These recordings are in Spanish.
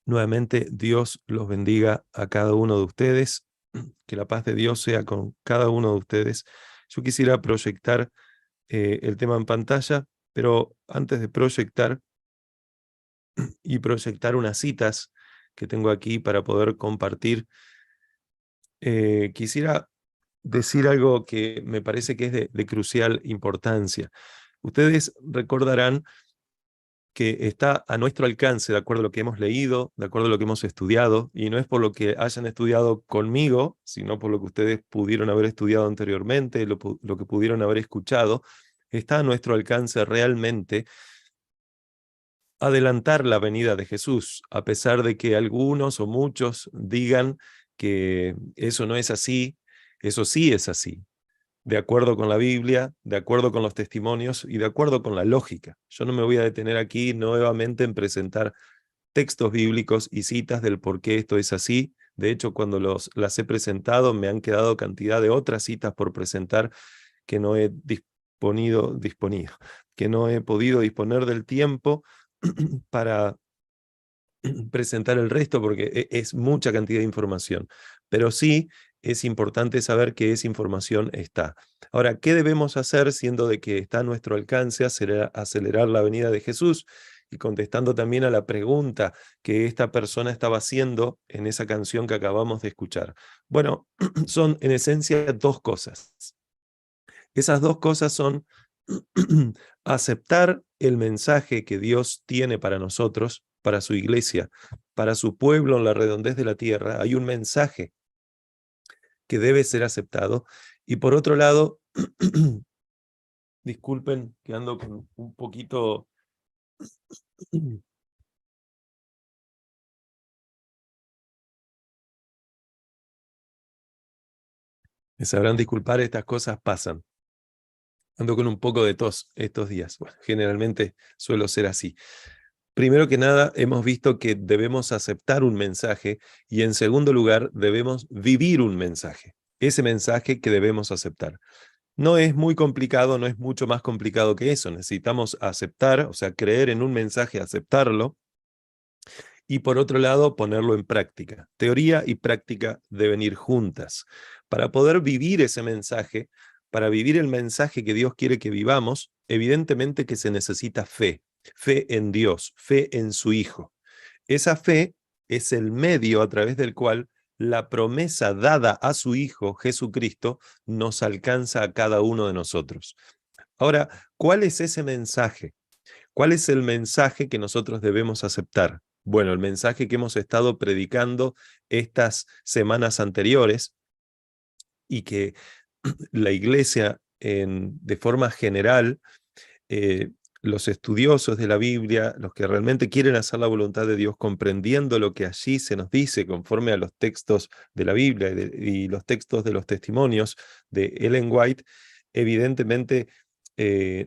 Nuevamente, Dios los bendiga a cada uno de ustedes, que la paz de Dios sea con cada uno de ustedes. Yo quisiera proyectar el tema en pantalla, pero antes de proyectar y proyectar unas citas que tengo aquí para poder compartir, quisiera decir algo que me parece que es de crucial importancia. Ustedes recordarán que está a nuestro alcance, de acuerdo a lo que hemos leído, de acuerdo a lo que hemos estudiado, y no es por lo que hayan estudiado conmigo, sino por lo que ustedes pudieron haber estudiado anteriormente, lo que pudieron haber escuchado, está a nuestro alcance realmente adelantar la venida de Jesús, a pesar de que algunos o muchos digan que eso no es así, eso sí es así, de acuerdo con la Biblia, de acuerdo con los testimonios y de acuerdo con la lógica. Yo no me voy a detener aquí nuevamente en presentar textos bíblicos y citas del por qué esto es así. De hecho, cuando las he presentado, me han quedado cantidad de otras citas por presentar que no he que no he podido disponer del tiempo para presentar el resto porque es mucha cantidad de información. Pero sí es importante saber que esa información está. Ahora, ¿qué debemos hacer siendo de que está a nuestro alcance acelerar la venida de Jesús? Y contestando también a la pregunta que esta persona estaba haciendo en esa canción que acabamos de escuchar. Bueno, son en esencia dos cosas. Esas dos cosas son aceptar el mensaje que Dios tiene para nosotros, para su iglesia, para su pueblo en la redondez de la tierra. Hay un mensaje que debe ser aceptado. Y por otro lado, disculpen que ando con un poquito... Me sabrán disculpar, estas cosas pasan. Ando con un poco de tos estos días. Bueno, generalmente suelo ser así. Primero que nada, hemos visto que debemos aceptar un mensaje y en segundo lugar, debemos vivir un mensaje. Ese mensaje que debemos aceptar. No es muy complicado, no es mucho más complicado que eso. Necesitamos aceptar, o sea, creer en un mensaje, aceptarlo y por otro lado, ponerlo en práctica. Teoría y práctica deben ir juntas. Para poder vivir ese mensaje, para vivir el mensaje que Dios quiere que vivamos, evidentemente que se necesita fe, fe en Dios, fe en su Hijo. Esa fe es el medio a través del cual la promesa dada a su Hijo, Jesucristo, nos alcanza a cada uno de nosotros. Ahora, ¿cuál es ese mensaje? ¿Cuál es el mensaje que nosotros debemos aceptar? Bueno, el mensaje que hemos estado predicando estas semanas anteriores y que la iglesia de forma general, eh, los estudiosos de la Biblia, los que realmente quieren hacer la voluntad de Dios, comprendiendo lo que allí se nos dice conforme a los textos de la Biblia y los textos de los testimonios de Ellen White, evidentemente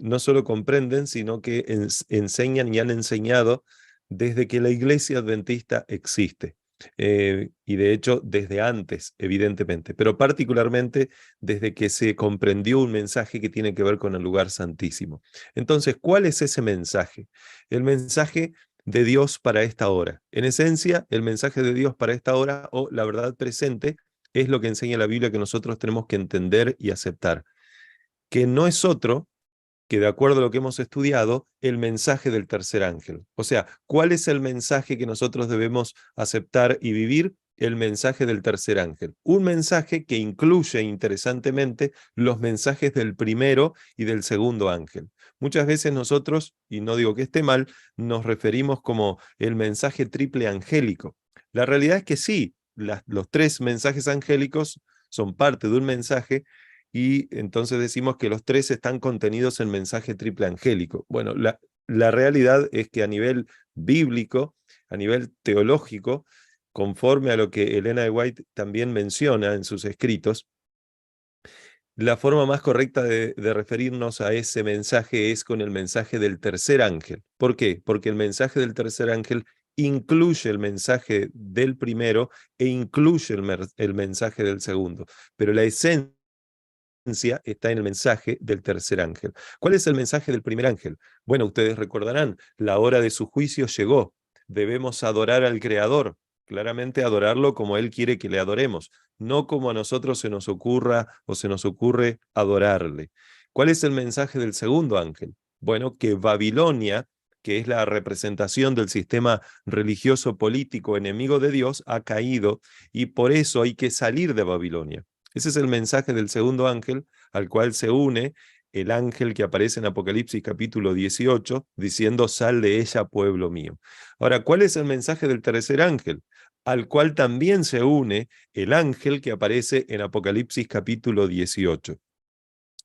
no solo comprenden, sino que enseñan y han enseñado desde que la iglesia adventista existe. Y de hecho desde antes, evidentemente, pero particularmente desde que se comprendió un mensaje que tiene que ver con el lugar santísimo. Entonces, ¿cuál es ese mensaje? El mensaje de Dios para esta hora. En esencia, el mensaje de Dios para esta hora o la verdad presente es lo que enseña la Biblia que nosotros tenemos que entender y aceptar, que no es otro que, de acuerdo a lo que hemos estudiado, el mensaje del tercer ángel. O sea, ¿cuál es el mensaje que nosotros debemos aceptar y vivir? El mensaje del tercer ángel. Un mensaje que incluye, interesantemente, los mensajes del primero y del segundo ángel. Muchas veces nosotros, y no digo que esté mal, nos referimos como el mensaje triple angélico. La realidad es que sí, los tres mensajes angélicos son parte de un mensaje, y entonces decimos que los tres están contenidos en mensaje triple angélico. Bueno, la realidad es que a nivel bíblico, a nivel teológico, conforme a lo que Elena de White también menciona en sus escritos, la forma más correcta de referirnos a ese mensaje es con el mensaje del tercer ángel. ¿Por qué? Porque el mensaje del tercer ángel incluye el mensaje del primero e incluye el mensaje del segundo. Pero la esencia está en el mensaje del tercer ángel. ¿Cuál es el mensaje del primer ángel? Bueno, ustedes recordarán, la hora de su juicio llegó. debemos adorar al Creador, claramente adorarlo como Él quiere que le adoremos, no como a nosotros se nos ocurra o se nos ocurre adorarle. ¿Cuál es el mensaje del segundo ángel? Bueno, que Babilonia, que es la representación del sistema religioso político enemigo de Dios, ha caído y por eso hay que salir de Babilonia. Ese es el mensaje del segundo ángel, al cual se une el ángel que aparece en Apocalipsis capítulo 18, diciendo, sal de ella, pueblo mío. Ahora, ¿cuál es el mensaje del tercer ángel? Al cual también se une el ángel que aparece en Apocalipsis capítulo 18.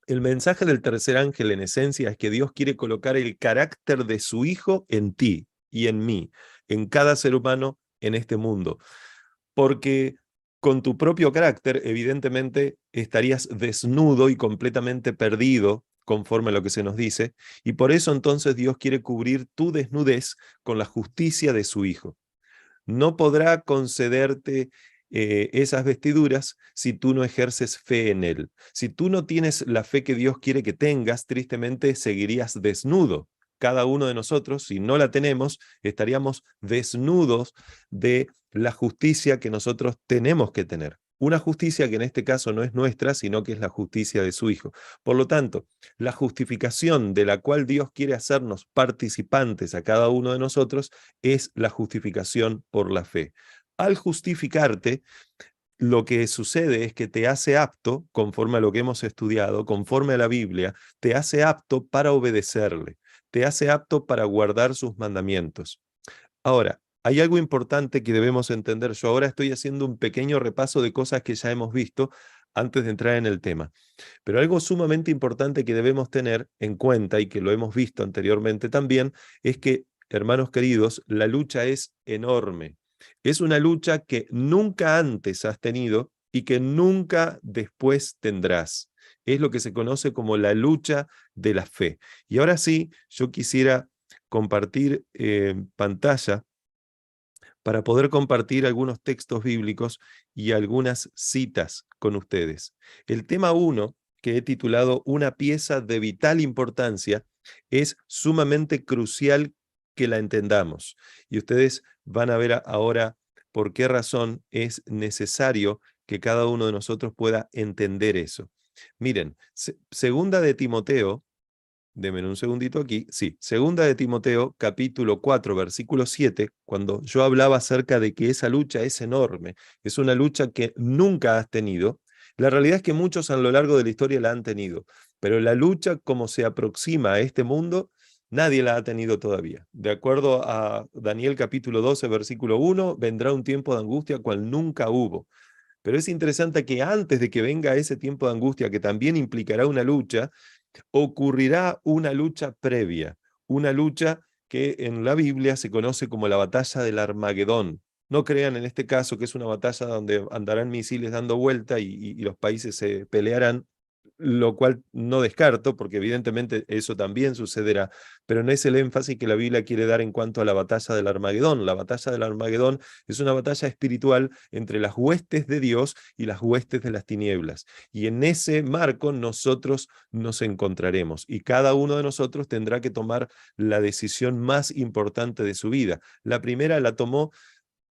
El mensaje del tercer ángel en esencia es que Dios quiere colocar el carácter de su Hijo en ti y en mí, en cada ser humano en este mundo. Porque con tu propio carácter, evidentemente, estarías desnudo y completamente perdido, conforme a lo que se nos dice, y por eso entonces Dios quiere cubrir tu desnudez con la justicia de su Hijo. No podrá concederte esas vestiduras si tú no ejerces fe en Él. Si tú no tienes la fe que Dios quiere que tengas, tristemente seguirías desnudo. Cada uno de nosotros, si no la tenemos, estaríamos desnudos de la justicia que nosotros tenemos que tener. Una justicia que en este caso no es nuestra, sino que es la justicia de su Hijo. Por lo tanto, la justificación de la cual Dios quiere hacernos participantes a cada uno de nosotros es la justificación por la fe. Al justificarte, lo que sucede es que te hace apto, conforme a lo que hemos estudiado, conforme a la Biblia, te hace apto para obedecerle, te hace apto para guardar sus mandamientos. Ahora, hay algo importante que debemos entender. Yo ahora estoy haciendo un pequeño repaso de cosas que ya hemos visto antes de entrar en el tema. Pero algo sumamente importante que debemos tener en cuenta y que lo hemos visto anteriormente también es que, hermanos queridos, la lucha es enorme. Es una lucha que nunca antes has tenido y que nunca después tendrás. Es lo que se conoce como la lucha de la fe. Y ahora sí, yo quisiera compartir pantalla para poder compartir algunos textos bíblicos y algunas citas con ustedes. El tema 1, que he titulado Una pieza de vital importancia, es sumamente crucial que la entendamos. Y ustedes van a ver ahora por qué razón es necesario que cada uno de nosotros pueda entender eso. Miren, segunda de Timoteo, denme un segundito aquí. Sí, segunda de Timoteo, capítulo 4, versículo 7, cuando yo hablaba acerca de que esa lucha es enorme, es una lucha que nunca has tenido. La realidad es que muchos a lo largo de la historia la han tenido, pero la lucha como se aproxima a este mundo, nadie la ha tenido todavía. De acuerdo a Daniel capítulo 12, versículo 1, vendrá un tiempo de angustia cual nunca hubo. Pero es interesante que antes de que venga ese tiempo de angustia, que también implicará una lucha, ocurrirá una lucha previa, una lucha que en la Biblia se conoce como la batalla del Armagedón. No crean en este caso que es una batalla donde andarán misiles dando vuelta y los países se pelearán, lo cual no descarto, porque evidentemente eso también sucederá, pero no es el énfasis que la Biblia quiere dar en cuanto a la batalla del Armagedón. La batalla del Armagedón es una batalla espiritual entre las huestes de Dios y las huestes de las tinieblas. Y en ese marco nosotros nos encontraremos y cada uno de nosotros tendrá que tomar la decisión más importante de su vida. La primera la tomó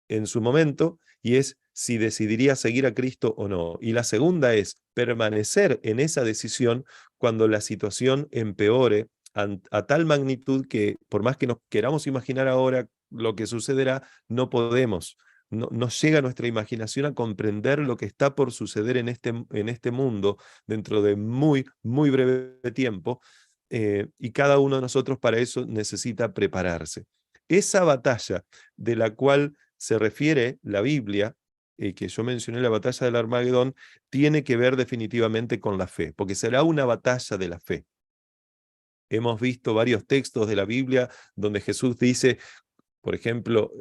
en su momento y es si decidiría seguir a Cristo o no. Y la segunda es permanecer en esa decisión cuando la situación empeore a tal magnitud que por más que nos queramos imaginar ahora lo que sucederá, no podemos. No llega nuestra imaginación a comprender lo que está por suceder en este mundo dentro de muy, muy breve tiempo, y cada uno de nosotros para eso necesita prepararse. Esa batalla de la cual se refiere la Biblia, que yo mencioné, la batalla del Armagedón, tiene que ver definitivamente con la fe, porque será una batalla de la fe. Hemos visto varios textos de la Biblia donde Jesús dice, por ejemplo,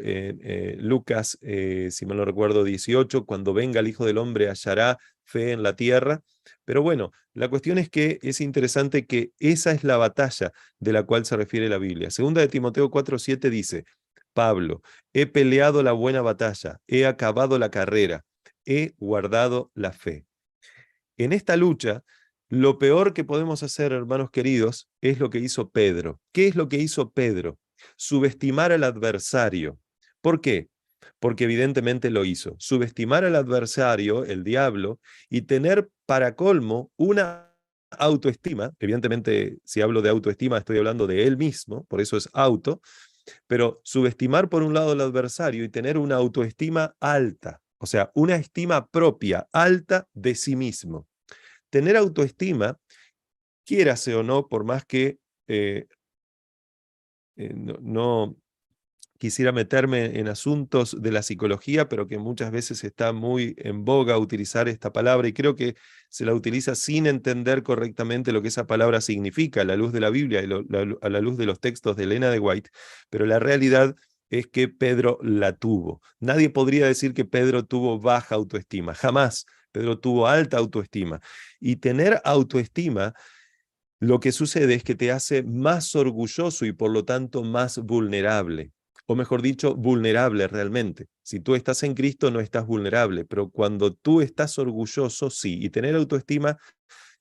Lucas, si mal no recuerdo, 18, cuando venga el Hijo del Hombre hallará fe en la tierra. Pero bueno, la cuestión es que es interesante que esa es la batalla de la cual se refiere la Biblia. Segunda de Timoteo 4:7 dice, Pablo, he peleado la buena batalla, he acabado la carrera, he guardado la fe. En esta lucha, lo peor que podemos hacer, hermanos queridos, es lo que hizo Pedro. ¿Qué es lo que hizo Pedro? Subestimar al adversario. ¿Por qué? Porque evidentemente lo hizo. Subestimar al adversario, el diablo, y tener para colmo una autoestima. Evidentemente, si hablo de autoestima, estoy hablando de él mismo, por eso es auto, pero subestimar por un lado al adversario y tener una autoestima alta, o sea, una estima propia, alta de sí mismo. Tener autoestima, quiérase o no, por más que no quisiera meterme en asuntos de la psicología, pero que muchas veces está muy en boga utilizar esta palabra y creo que se la utiliza sin entender correctamente lo que esa palabra significa a la luz de la Biblia y a la luz de los textos de Elena de White, pero la realidad es que Pedro la tuvo. Nadie podría decir que Pedro tuvo baja autoestima, jamás. Pedro tuvo alta autoestima. Y tener autoestima, lo que sucede es que te hace más orgulloso y por lo tanto más vulnerable. O mejor dicho, vulnerable realmente. Si tú estás en Cristo no estás vulnerable, pero cuando tú estás orgulloso, sí. Y tener autoestima,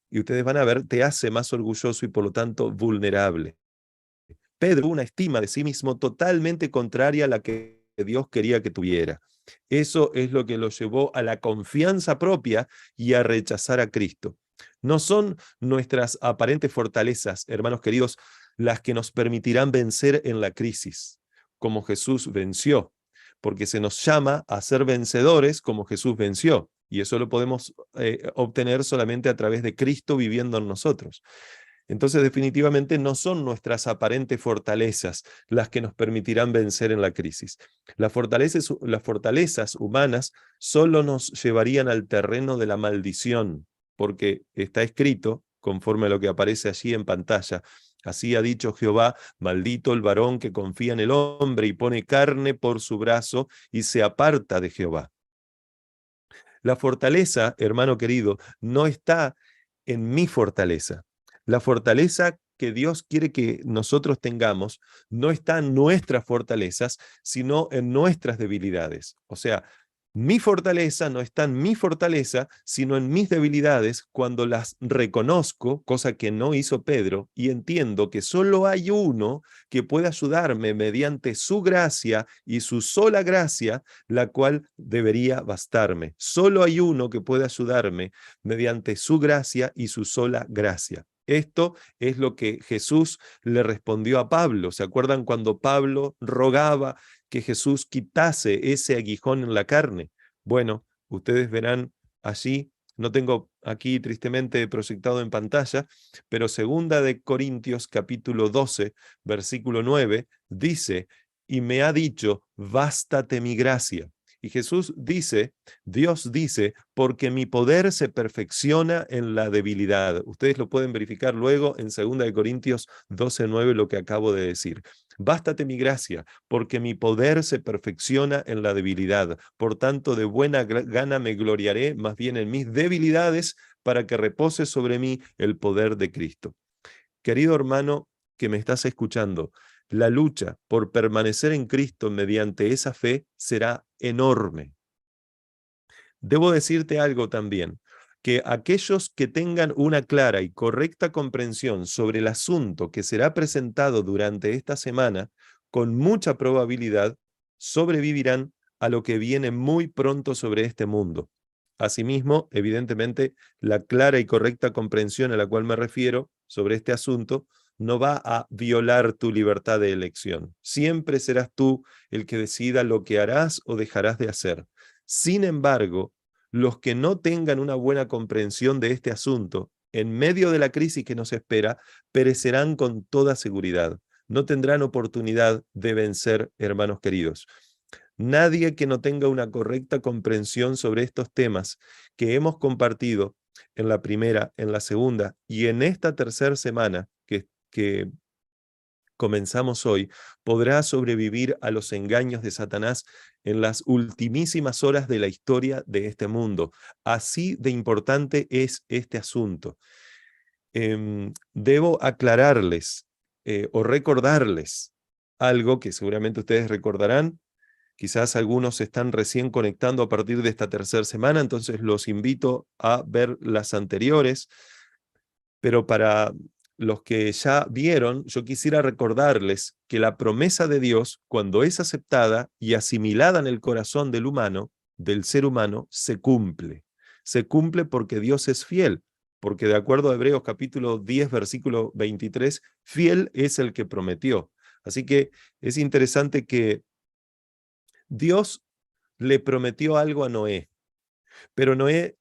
y ustedes van a ver, te hace más orgulloso y por lo tanto vulnerable. Pedro tuvo una estima de sí mismo totalmente contraria a la que Dios quería que tuviera. Eso es lo que lo llevó a la confianza propia y a rechazar a Cristo. No son nuestras aparentes fortalezas, hermanos queridos, las que nos permitirán vencer en la crisis, como Jesús venció, porque se nos llama a ser vencedores como Jesús venció, y eso lo podemos obtener solamente a través de Cristo viviendo en nosotros. Entonces, definitivamente no son nuestras aparentes fortalezas las que nos permitirán vencer en la crisis. Las fortalezas humanas solo nos llevarían al terreno de la maldición, porque está escrito, conforme a lo que aparece allí en pantalla, así ha dicho Jehová, maldito el varón que confía en el hombre y pone carne por su brazo y se aparta de Jehová. La fortaleza, hermano querido, no está en mi fortaleza. La fortaleza que Dios quiere que nosotros tengamos no está en nuestras fortalezas, sino en nuestras debilidades. O sea, mi fortaleza no está en mi fortaleza, sino en mis debilidades cuando las reconozco, cosa que no hizo Pedro, y entiendo que solo hay uno que puede ayudarme mediante su gracia y su sola gracia, la cual debería bastarme. Solo hay uno que puede ayudarme mediante su gracia y su sola gracia. Esto es lo que Jesús le respondió a Pablo. ¿Se acuerdan cuando Pablo rogaba que Jesús quitase ese aguijón en la carne? Bueno, ustedes verán allí, no tengo aquí tristemente proyectado en pantalla, pero segunda de Corintios capítulo 12, versículo 9, dice, y me ha dicho, bástate mi gracia. Y Jesús dice, Dios dice, porque mi poder se perfecciona en la debilidad. Ustedes lo pueden verificar luego en 2 Corintios 12:9, lo que acabo de decir. Bástate mi gracia, porque mi poder se perfecciona en la debilidad. Por tanto, de buena gana me gloriaré más bien en mis debilidades, para que repose sobre mí el poder de Cristo. Querido hermano que me estás escuchando, la lucha por permanecer en Cristo mediante esa fe será enorme. Debo decirte algo también, que aquellos que tengan una clara y correcta comprensión sobre el asunto que será presentado durante esta semana, con mucha probabilidad sobrevivirán a lo que viene muy pronto sobre este mundo. Asimismo, evidentemente, la clara y correcta comprensión a la cual me refiero sobre este asunto no va a violar tu libertad de elección. Siempre serás tú el que decida lo que harás o dejarás de hacer. Sin embargo, los que no tengan una buena comprensión de este asunto, en medio de la crisis que nos espera, perecerán con toda seguridad. No tendrán oportunidad de vencer, hermanos queridos. Nadie que no tenga una correcta comprensión sobre estos temas que hemos compartido en la primera, en la segunda y en esta tercera semana que comenzamos hoy, podrá sobrevivir a los engaños de Satanás en las ultimísimas horas de la historia de este mundo. Así de importante es este asunto. Debo aclararles o recordarles algo que seguramente ustedes recordarán. Quizás algunos se están recién conectando a partir de esta tercera semana, entonces los invito a ver las anteriores, pero para los que ya vieron, yo quisiera recordarles que la promesa de Dios, cuando es aceptada y asimilada en el corazón del humano, del ser humano, se cumple. Se cumple porque Dios es fiel, porque de acuerdo a Hebreos capítulo 10, versículo 23, fiel es el que prometió. Así que es interesante que Dios le prometió algo a Noé, pero Noé,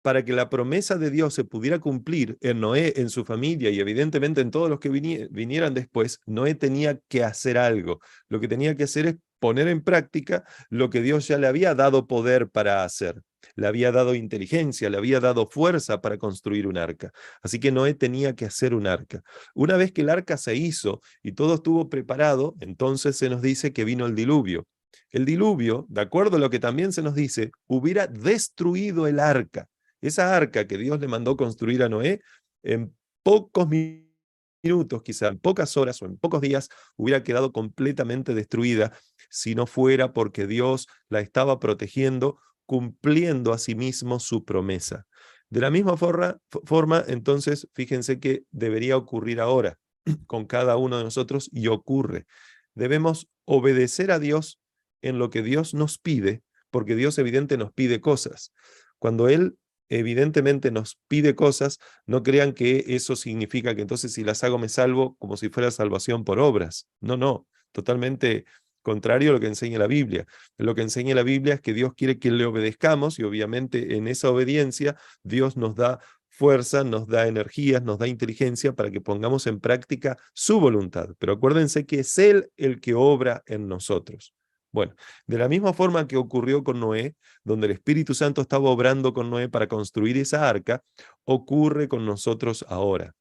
para que la promesa de Dios se pudiera cumplir en Noé, en su familia y evidentemente en todos los que vinieran después, Noé tenía que hacer algo. Lo que tenía que hacer es poner en práctica lo que Dios ya le había dado poder para hacer. Le había dado inteligencia, le había dado fuerza para construir un arca. Así que Noé tenía que hacer un arca. Una vez que el arca se hizo y todo estuvo preparado, entonces se nos dice que vino el diluvio. El diluvio, de acuerdo a lo que también se nos dice, hubiera destruido el arca. Esa arca que Dios le mandó construir a Noé, en pocos minutos, quizá en pocas horas o en pocos días, hubiera quedado completamente destruida si no fuera porque Dios la estaba protegiendo, cumpliendo a sí mismo su promesa. De la misma forma, entonces, fíjense que debería ocurrir ahora con cada uno de nosotros y ocurre. Debemos obedecer a Dios en lo que Dios nos pide, porque Dios evidente nos pide cosas. Cuando Él evidentemente nos pide cosas, no crean que eso significa que entonces si las hago me salvo como si fuera salvación por obras. No, no, totalmente contrario a lo que enseña la Biblia. Lo que enseña la Biblia es que Dios quiere que le obedezcamos y obviamente en esa obediencia Dios nos da fuerza, nos da energías, nos da inteligencia para que pongamos en práctica su voluntad. Pero acuérdense que es Él el que obra en nosotros. Bueno, de la misma forma que ocurrió con Noé, donde el Espíritu Santo estaba obrando con Noé para construir esa arca, ocurre con nosotros ahora.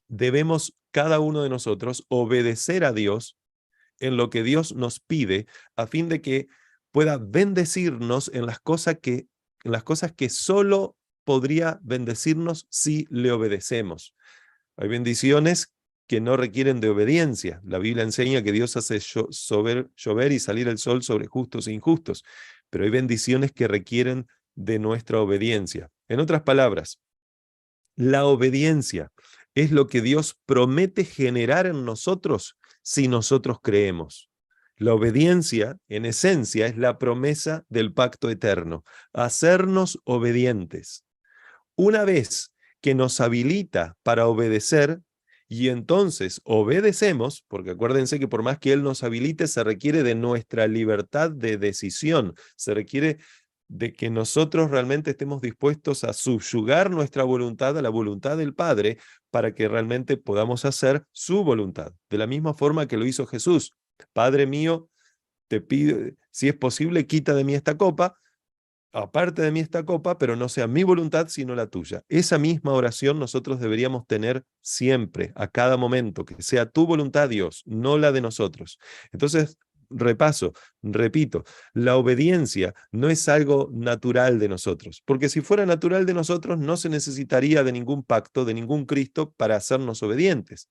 Debemos cada uno de nosotros obedecer a Dios en lo que Dios nos pide, a fin de que pueda bendecirnos en las cosas que solo podría bendecirnos si le obedecemos. Hay bendiciones que no requieren de obediencia. La Biblia enseña que Dios hace llover y salir el sol sobre justos e injustos, pero hay bendiciones que requieren de nuestra obediencia. En otras palabras, la obediencia es lo que Dios promete generar en nosotros si nosotros creemos. La obediencia, en esencia, es la promesa del pacto eterno, hacernos obedientes. Una vez que nos habilita para obedecer, y entonces obedecemos, porque acuérdense que por más que Él nos habilite, se requiere de nuestra libertad de decisión, se requiere de que nosotros realmente estemos dispuestos a subyugar nuestra voluntad a la voluntad del Padre para que realmente podamos hacer su voluntad. De la misma forma que lo hizo Jesús. Padre mío, te pido, si es posible, quita de mí esta copa, aparte de mí esta copa, pero no sea mi voluntad, sino la tuya. Esa misma oración nosotros deberíamos tener siempre, a cada momento, que sea tu voluntad, Dios, no la de nosotros. Entonces, repito, la obediencia no es algo natural de nosotros, porque si fuera natural de nosotros, no se necesitaría de ningún pacto, de ningún Cristo para hacernos obedientes.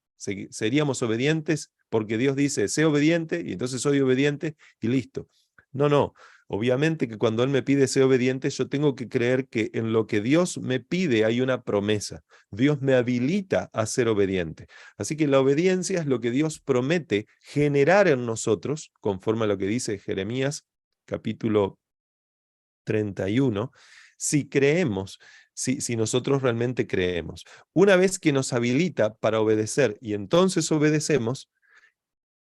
Seríamos obedientes porque Dios dice, sé obediente, y entonces soy obediente y listo. No, no. Obviamente que cuando Él me pide ser obediente, yo tengo que creer que en lo que Dios me pide hay una promesa. Dios me habilita a ser obediente. Así que la obediencia es lo que Dios promete generar en nosotros, conforme a lo que dice Jeremías capítulo 31, si creemos, si nosotros realmente creemos. Una vez que nos habilita para obedecer y entonces obedecemos,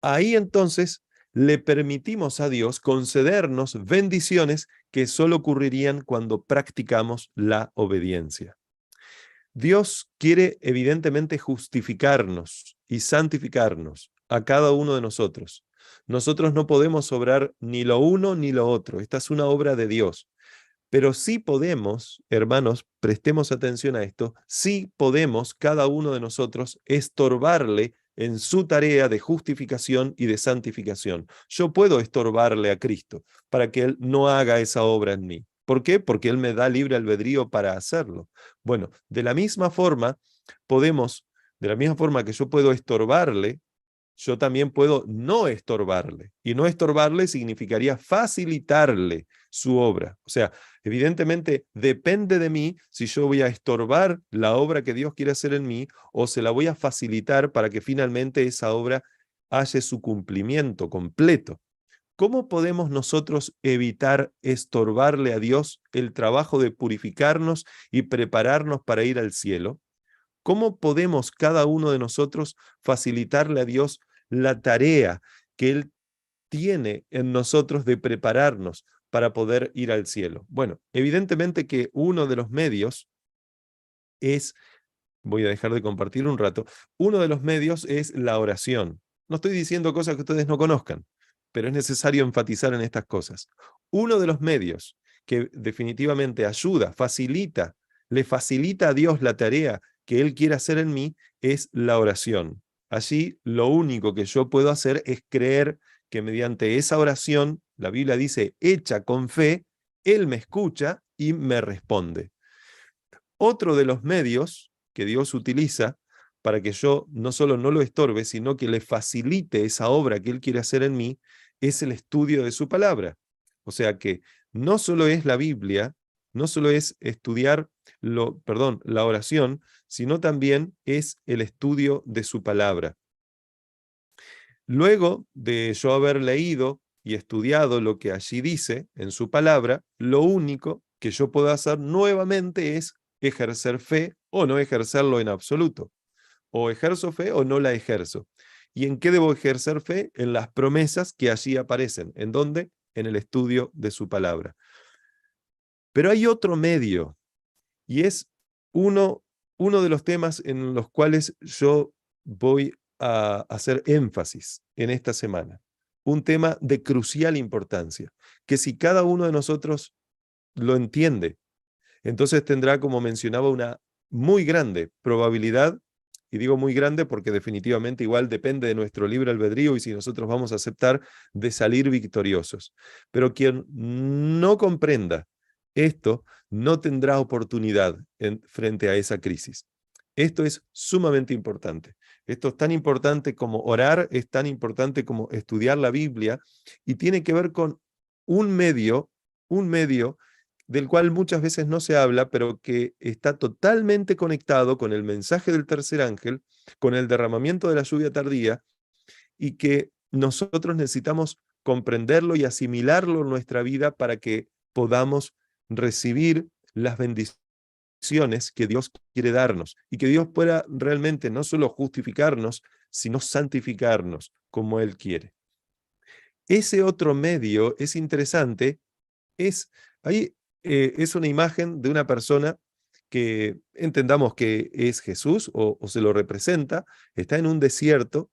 ahí entonces le permitimos a Dios concedernos bendiciones que solo ocurrirían cuando practicamos la obediencia. Dios quiere evidentemente justificarnos y santificarnos a cada uno de nosotros. Nosotros no podemos obrar ni lo uno ni lo otro. Esta es una obra de Dios. Pero sí podemos, hermanos, prestemos atención a esto, sí podemos cada uno de nosotros estorbarle en su tarea de justificación y de santificación. Yo puedo estorbarle a Cristo para que Él no haga esa obra en mí. ¿Por qué? Porque Él me da libre albedrío para hacerlo. Bueno, de la misma forma que yo puedo estorbarle yo también puedo no estorbarle. Y no estorbarle significaría facilitarle su obra. O sea, evidentemente depende de mí si yo voy a estorbar la obra que Dios quiere hacer en mí o se la voy a facilitar para que finalmente esa obra haya su cumplimiento completo. ¿Cómo podemos nosotros evitar estorbarle a Dios el trabajo de purificarnos y prepararnos para ir al cielo? ¿Cómo podemos cada uno de nosotros facilitarle a Dios la tarea que Él tiene en nosotros de prepararnos para poder ir al cielo? Bueno, evidentemente que uno de los medios es, voy a dejar de compartir un rato, uno de los medios es la oración. No estoy diciendo cosas que ustedes no conozcan, pero es necesario enfatizar en estas cosas. Uno de los medios que definitivamente ayuda, facilita, le facilita a Dios la tarea que Él quiere hacer en mí es la oración. Allí lo único que yo puedo hacer es creer que mediante esa oración, la Biblia dice, hecha con fe, Él me escucha y me responde. Otro de los medios que Dios utiliza para que yo no solo no lo estorbe, sino que le facilite esa obra que Él quiere hacer en mí, es el estudio de su palabra. O sea que no solo es la Biblia, no solo es estudiar la oración, sino también es el estudio de su palabra. Luego de yo haber leído y estudiado lo que allí dice en su palabra, lo único que yo puedo hacer nuevamente es ejercer fe o no ejercerlo en absoluto. O ejerzo fe o no la ejerzo. ¿Y en qué debo ejercer fe? En las promesas que allí aparecen. ¿En dónde? En el estudio de su palabra. Pero hay otro medio, y es uno de los temas en los cuales yo voy a hacer énfasis en esta semana. Un tema de crucial importancia, que si cada uno de nosotros lo entiende, entonces tendrá, como mencionaba, una muy grande probabilidad, y digo muy grande porque definitivamente igual depende de nuestro libre albedrío y si nosotros vamos a aceptar de salir victoriosos. Pero quien no comprenda esto no tendrá oportunidad frente a esa crisis. Esto es sumamente importante. Esto es tan importante como orar, es tan importante como estudiar la Biblia y tiene que ver con un medio del cual muchas veces no se habla, pero que está totalmente conectado con el mensaje del tercer ángel, con el derramamiento de la lluvia tardía, y que nosotros necesitamos comprenderlo y asimilarlo en nuestra vida para que podamos recibir las bendiciones que Dios quiere darnos y que Dios pueda realmente no solo justificarnos, sino santificarnos como Él quiere. Ese otro medio es interesante, ahí es una imagen de una persona que entendamos que es Jesús o se lo representa, está en un desierto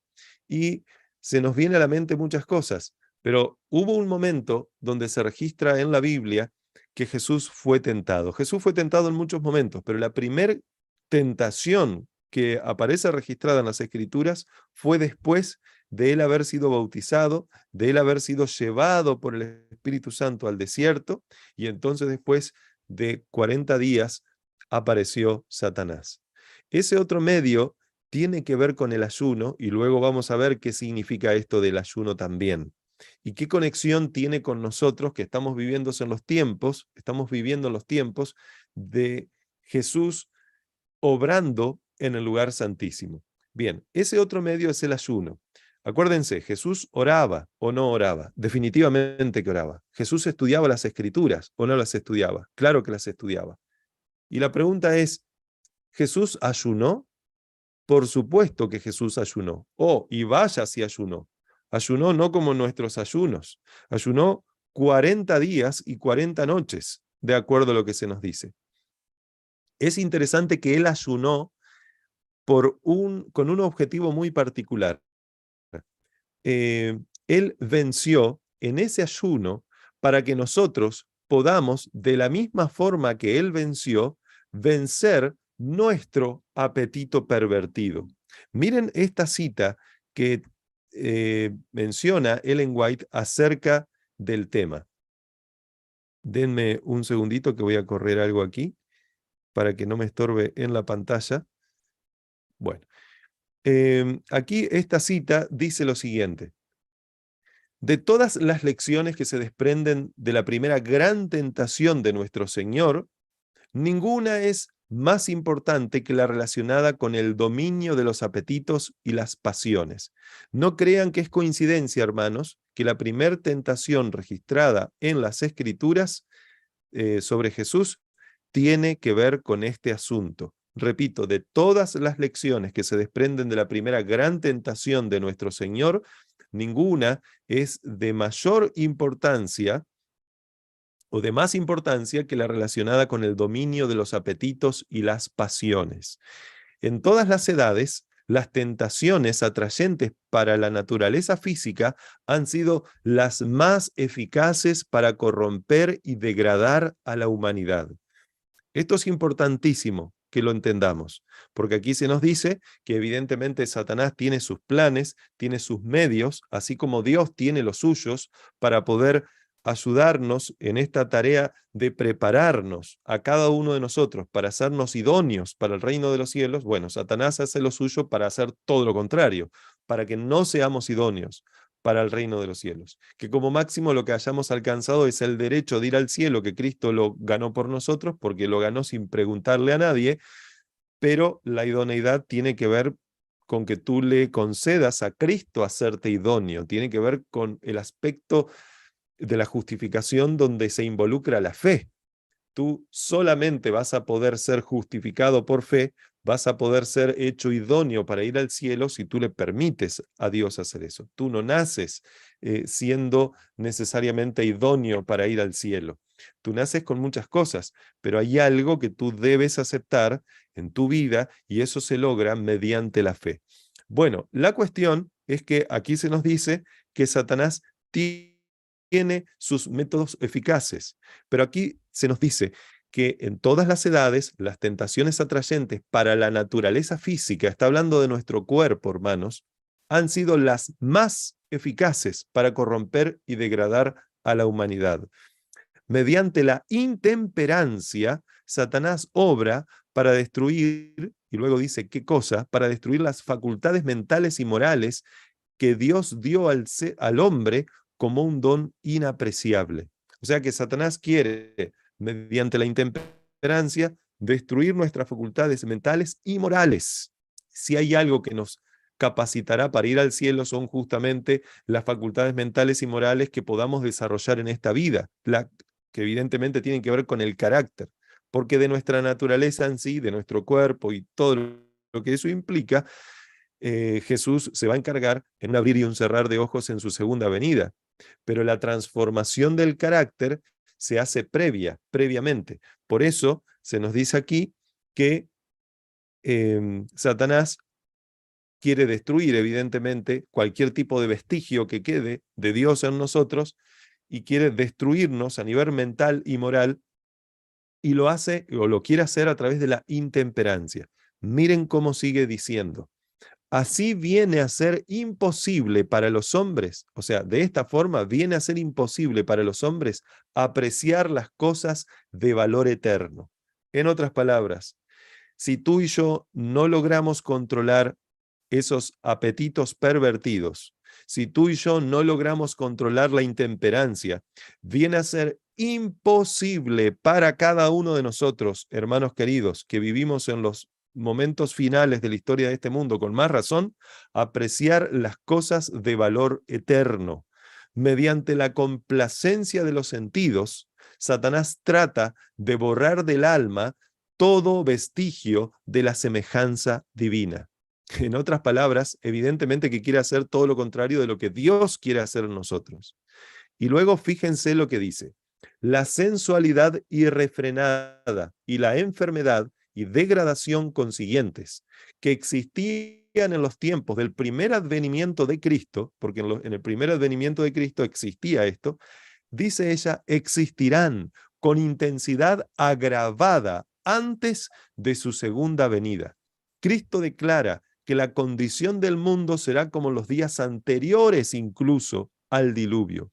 y se nos viene a la mente muchas cosas, pero hubo un momento donde se registra en la Biblia que Jesús fue tentado. Jesús fue tentado en muchos momentos, pero la primera tentación que aparece registrada en las Escrituras fue después de él haber sido bautizado, de él haber sido llevado por el Espíritu Santo al desierto, y entonces después de 40 días apareció Satanás. Ese otro medio tiene que ver con el ayuno, y luego vamos a ver qué significa esto del ayuno también. Y qué conexión tiene con nosotros que estamos viviendo en los tiempos de Jesús obrando en el lugar santísimo. Bien, ese otro medio es el ayuno. Acuérdense, ¿Jesús oraba o no oraba? Definitivamente que oraba. ¿Jesús estudiaba las Escrituras o no las estudiaba? Claro que las estudiaba. Y la pregunta es, ¿Jesús ayunó? Por supuesto que Jesús ayunó. Y vaya si ayunó. Ayunó no como nuestros ayunos. Ayunó 40 días y 40 noches, de acuerdo a lo que se nos dice. Es interesante que él ayunó con un objetivo muy particular. Él venció en ese ayuno para que nosotros podamos, de la misma forma que él venció, vencer nuestro apetito pervertido. Miren esta cita que menciona Ellen White acerca del tema. Denme un segundito que voy a correr algo aquí para que no me estorbe en la pantalla. Bueno, Aquí esta cita dice lo siguiente: de todas las lecciones que se desprenden de la primera gran tentación de nuestro Señor, ninguna es más importante que la relacionada con el dominio de los apetitos y las pasiones. No crean que es coincidencia, hermanos, que la primera tentación registrada en las Escrituras sobre Jesús tiene que ver con este asunto. Repito, de todas las lecciones que se desprenden de la primera gran tentación de nuestro Señor, ninguna es de mayor importancia o de más importancia que la relacionada con el dominio de los apetitos y las pasiones. En todas las edades, las tentaciones atrayentes para la naturaleza física han sido las más eficaces para corromper y degradar a la humanidad. Esto es importantísimo que lo entendamos, porque aquí se nos dice que evidentemente Satanás tiene sus planes, tiene sus medios, así como Dios tiene los suyos, para poder ayudarnos en esta tarea de prepararnos a cada uno de nosotros para hacernos idóneos para el reino de los cielos. Bueno, Satanás hace lo suyo para hacer todo lo contrario, para que no seamos idóneos para el reino de los cielos. Que como máximo lo que hayamos alcanzado es el derecho de ir al cielo, que Cristo lo ganó por nosotros, porque lo ganó sin preguntarle a nadie, pero la idoneidad tiene que ver con que tú le concedas a Cristo hacerte idóneo, tiene que ver con el aspecto de la justificación donde se involucra la fe. Tú solamente vas a poder ser justificado por fe, vas a poder ser hecho idóneo para ir al cielo si tú le permites a Dios hacer eso. Tú no naces siendo necesariamente idóneo para ir al cielo. Tú naces con muchas cosas, pero hay algo que tú debes aceptar en tu vida y eso se logra mediante la fe. Bueno, la cuestión es que aquí se nos dice que Satanás tiene sus métodos eficaces, pero aquí se nos dice que en todas las edades, las tentaciones atrayentes para la naturaleza física, está hablando de nuestro cuerpo, hermanos, han sido las más eficaces para corromper y degradar a la humanidad. Mediante la intemperancia, Satanás obra para destruir, y luego dice, ¿qué cosa? Para destruir las facultades mentales y morales que Dios dio al hombre como un don inapreciable. O sea que Satanás quiere, mediante la intemperancia, destruir nuestras facultades mentales y morales. Si hay algo que nos capacitará para ir al cielo, son justamente las facultades mentales y morales que podamos desarrollar en esta vida, que evidentemente tienen que ver con el carácter, porque de nuestra naturaleza en sí, de nuestro cuerpo y todo lo que eso implica, Jesús se va a encargar en un abrir y un cerrar de ojos en su segunda venida. Pero la transformación del carácter se hace previamente. Por eso se nos dice aquí que Satanás quiere destruir, evidentemente, cualquier tipo de vestigio que quede de Dios en nosotros y quiere destruirnos a nivel mental y moral, y lo hace o lo quiere hacer a través de la intemperancia. Miren cómo sigue diciendo. Así viene a ser imposible para los hombres, o sea, de esta forma viene a ser imposible para los hombres apreciar las cosas de valor eterno. En otras palabras, si tú y yo no logramos controlar esos apetitos pervertidos, si tú y yo no logramos controlar la intemperancia, viene a ser imposible para cada uno de nosotros, hermanos queridos, que vivimos en los momentos finales de la historia de este mundo, con más razón, apreciar las cosas de valor eterno. Mediante la complacencia de los sentidos, Satanás trata de borrar del alma todo vestigio de la semejanza divina. En otras palabras, evidentemente que quiere hacer todo lo contrario de lo que Dios quiere hacer en nosotros. Y luego fíjense lo que dice: la sensualidad irrefrenada y la enfermedad y degradación consiguientes que existían en los tiempos del primer advenimiento de Cristo, porque en el primer advenimiento de Cristo existía esto, dice ella, existirán con intensidad agravada antes de su segunda venida. Cristo declara que la condición del mundo será como los días anteriores incluso al diluvio,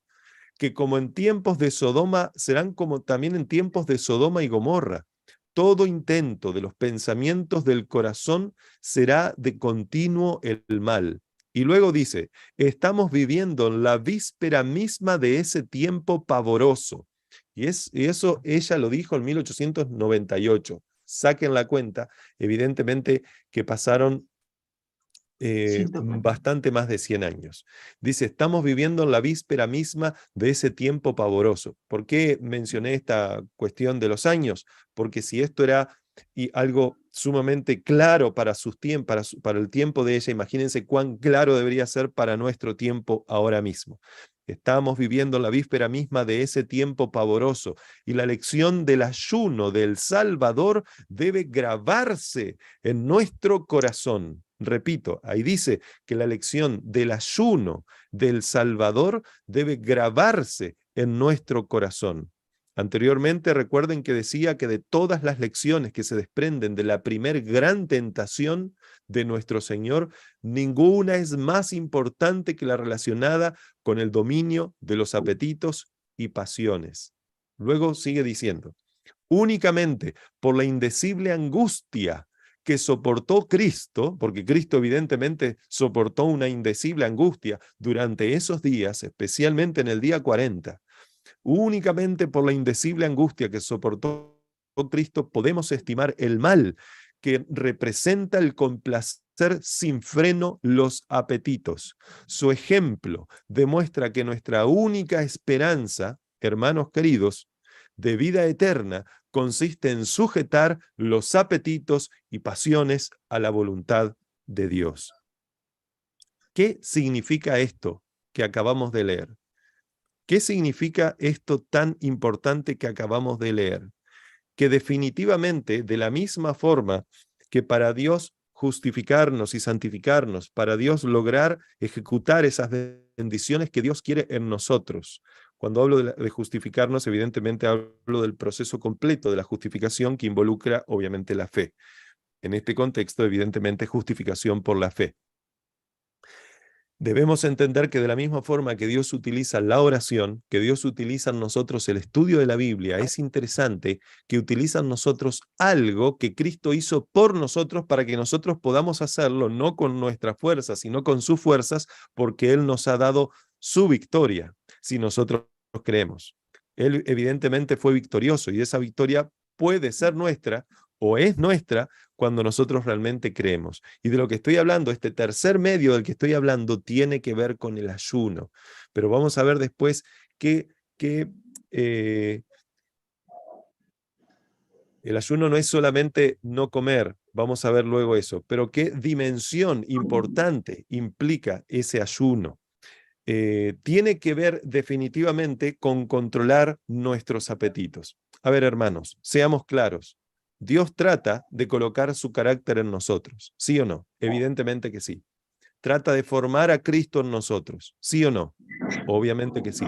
que como en tiempos de Sodoma, serán como también en tiempos de Sodoma y Gomorra. todo intento de los pensamientos del corazón será de continuo el mal. Y luego dice, estamos viviendo en la víspera misma de ese tiempo pavoroso. Y eso ella lo dijo en 1898. Saquen la cuenta, evidentemente que pasaron 140. bastante más de 100 años. Dice, estamos viviendo en la víspera misma de ese tiempo pavoroso. ¿Por qué mencioné esta cuestión de los años? Porque si esto era algo sumamente claro para sus tiempos, para el tiempo de ella, imagínense cuán claro debería ser para nuestro tiempo ahora mismo. Estamos viviendo en la víspera misma de ese tiempo pavoroso y la lección del ayuno del Salvador debe grabarse en nuestro corazón. Repito, ahí dice que la lección del ayuno del Salvador debe grabarse en nuestro corazón. Anteriormente recuerden que decía que de todas las lecciones que se desprenden de la primer gran tentación de nuestro Señor, ninguna es más importante que la relacionada con el dominio de los apetitos y pasiones. Luego sigue diciendo, únicamente por la indecible angustia que soportó Cristo, porque Cristo evidentemente soportó una indecible angustia durante esos días, especialmente en el día 40, únicamente por la indecible angustia que soportó Cristo podemos estimar el mal que representa el complacer sin freno los apetitos. Su ejemplo demuestra que nuestra única esperanza, hermanos queridos, de vida eterna consiste en sujetar los apetitos y pasiones a la voluntad de Dios. ¿Qué significa esto que acabamos de leer? ¿Qué significa esto tan importante que acabamos de leer? Que definitivamente, de la misma forma que para Dios justificarnos y santificarnos, para Dios lograr ejecutar esas bendiciones que Dios quiere en nosotros. Cuando hablo de justificarnos, evidentemente hablo del proceso completo de la justificación que involucra obviamente la fe. En este contexto, evidentemente, justificación por la fe. Debemos entender que de la misma forma que Dios utiliza la oración, que Dios utiliza en nosotros el estudio de la Biblia, es interesante que utiliza en nosotros algo que Cristo hizo por nosotros para que nosotros podamos hacerlo, no con nuestras fuerzas, sino con sus fuerzas, porque Él nos ha dado su victoria, si nosotros creemos. Él evidentemente fue victorioso y esa victoria puede ser nuestra o es nuestra cuando nosotros realmente creemos. Y de lo que estoy hablando, este tercer medio del que estoy hablando, tiene que ver con el ayuno. Pero vamos a ver después que el ayuno no es solamente no comer, vamos a ver luego eso, pero qué dimensión importante implica ese ayuno. Tiene que ver definitivamente con controlar nuestros apetitos. A ver, hermanos, seamos claros. Dios trata de colocar su carácter en nosotros, ¿sí o no? Evidentemente que sí. Trata de formar a Cristo en nosotros, ¿sí o no? Obviamente que sí.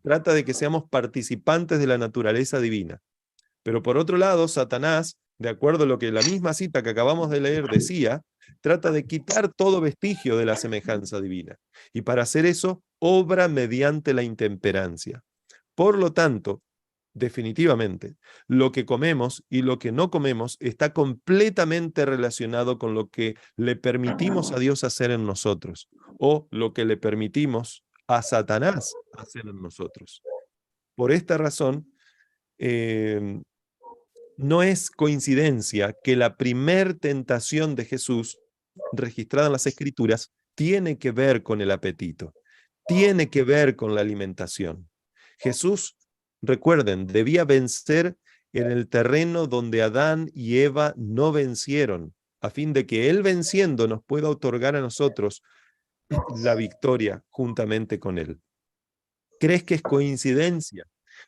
Trata de que seamos participantes de la naturaleza divina. Pero por otro lado, Satanás, de acuerdo a lo que la misma cita que acabamos de leer decía, trata de quitar todo vestigio de la semejanza divina. Y para hacer eso, obra mediante la intemperancia. Por lo tanto, definitivamente, lo que comemos y lo que no comemos está completamente relacionado con lo que le permitimos a Dios hacer en nosotros o lo que le permitimos a Satanás hacer en nosotros. Por esta razón, no es coincidencia que la primer tentación de Jesús, registrada en las Escrituras, tiene que ver con el apetito, tiene que ver con la alimentación. Jesús, recuerden, debía vencer en el terreno donde Adán y Eva no vencieron, a fin de que Él venciendo nos pueda otorgar a nosotros la victoria juntamente con Él. ¿Crees que es coincidencia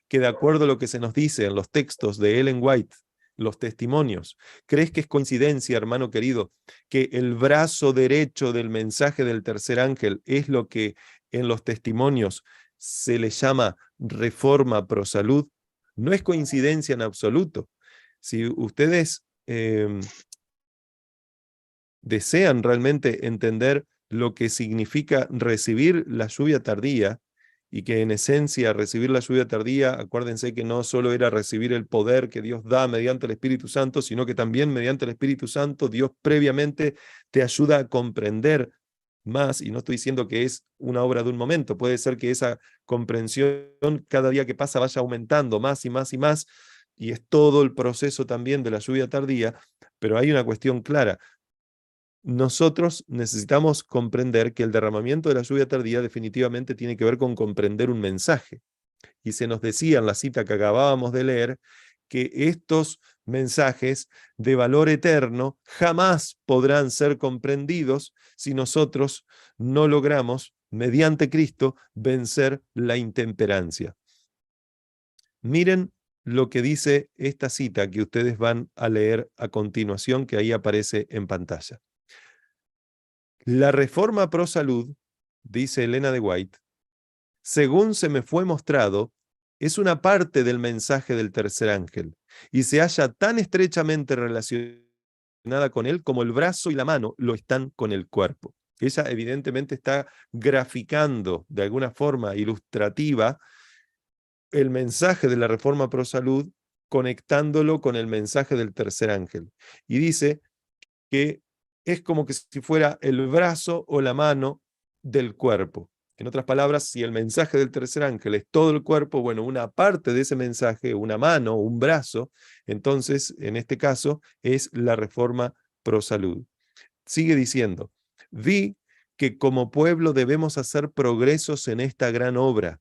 que de acuerdo a lo que se nos dice en los textos de Ellen White, los testimonios, crees que es coincidencia, hermano querido, que el brazo derecho del mensaje del tercer ángel es lo que en los testimonios se le llama reforma pro salud? No es coincidencia en absoluto. Si ustedes desean realmente entender lo que significa recibir la lluvia tardía y que en esencia recibir la lluvia tardía, acuérdense que no solo era recibir el poder que Dios da mediante el Espíritu Santo, sino que también mediante el Espíritu Santo Dios previamente te ayuda a comprender más, y no estoy diciendo que es una obra de un momento, puede ser que esa comprensión cada día que pasa vaya aumentando más y más y más, y es todo el proceso también de la lluvia tardía, pero hay una cuestión clara. Nosotros necesitamos comprender que el derramamiento de la lluvia tardía definitivamente tiene que ver con comprender un mensaje. Y se nos decía en la cita que acabábamos de leer que estos mensajes de valor eterno jamás podrán ser comprendidos si nosotros no logramos, mediante Cristo, vencer la intemperancia. Miren lo que dice esta cita que ustedes van a leer a continuación, que ahí aparece en pantalla. La reforma pro salud, dice Elena de White, según se me fue mostrado, es una parte del mensaje del tercer ángel y se halla tan estrechamente relacionada con él como el brazo y la mano lo están con el cuerpo. Ella evidentemente está graficando de alguna forma ilustrativa el mensaje de la reforma pro salud, conectándolo con el mensaje del tercer ángel. Y dice que es como que si fuera el brazo o la mano del cuerpo. En otras palabras, si el mensaje del tercer ángel es todo el cuerpo, bueno, una parte de ese mensaje, una mano, un brazo, entonces, en este caso, es la reforma pro salud. Sigue diciendo, vi que como pueblo debemos hacer progresos en esta gran obra.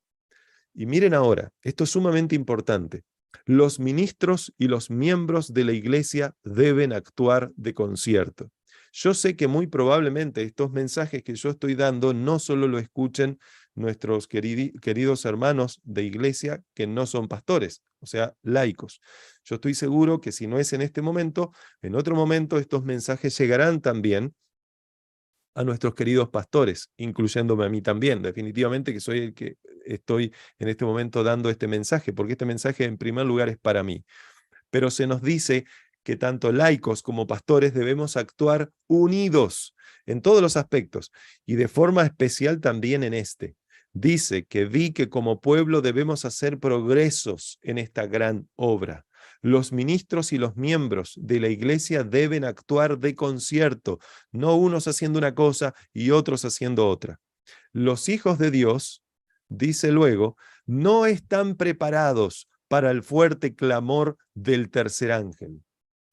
Y miren ahora, esto es sumamente importante. Los ministros y los miembros de la iglesia deben actuar de concierto. Yo sé que muy probablemente estos mensajes que yo estoy dando no solo lo escuchen nuestros queridos hermanos de iglesia que no son pastores, o sea, laicos. Yo estoy seguro que si no es en este momento, en otro momento estos mensajes llegarán también a nuestros queridos pastores, incluyéndome a mí también, definitivamente que soy el que estoy en este momento dando este mensaje, porque este mensaje en primer lugar es para mí. Pero se nos dice que tanto laicos como pastores debemos actuar unidos en todos los aspectos y de forma especial también en este. Dice que vi que como pueblo debemos hacer progresos en esta gran obra. Los ministros y los miembros de la iglesia deben actuar de concierto, no unos haciendo una cosa y otros haciendo otra. Los hijos de Dios, dice luego, no están preparados para el fuerte clamor del tercer ángel.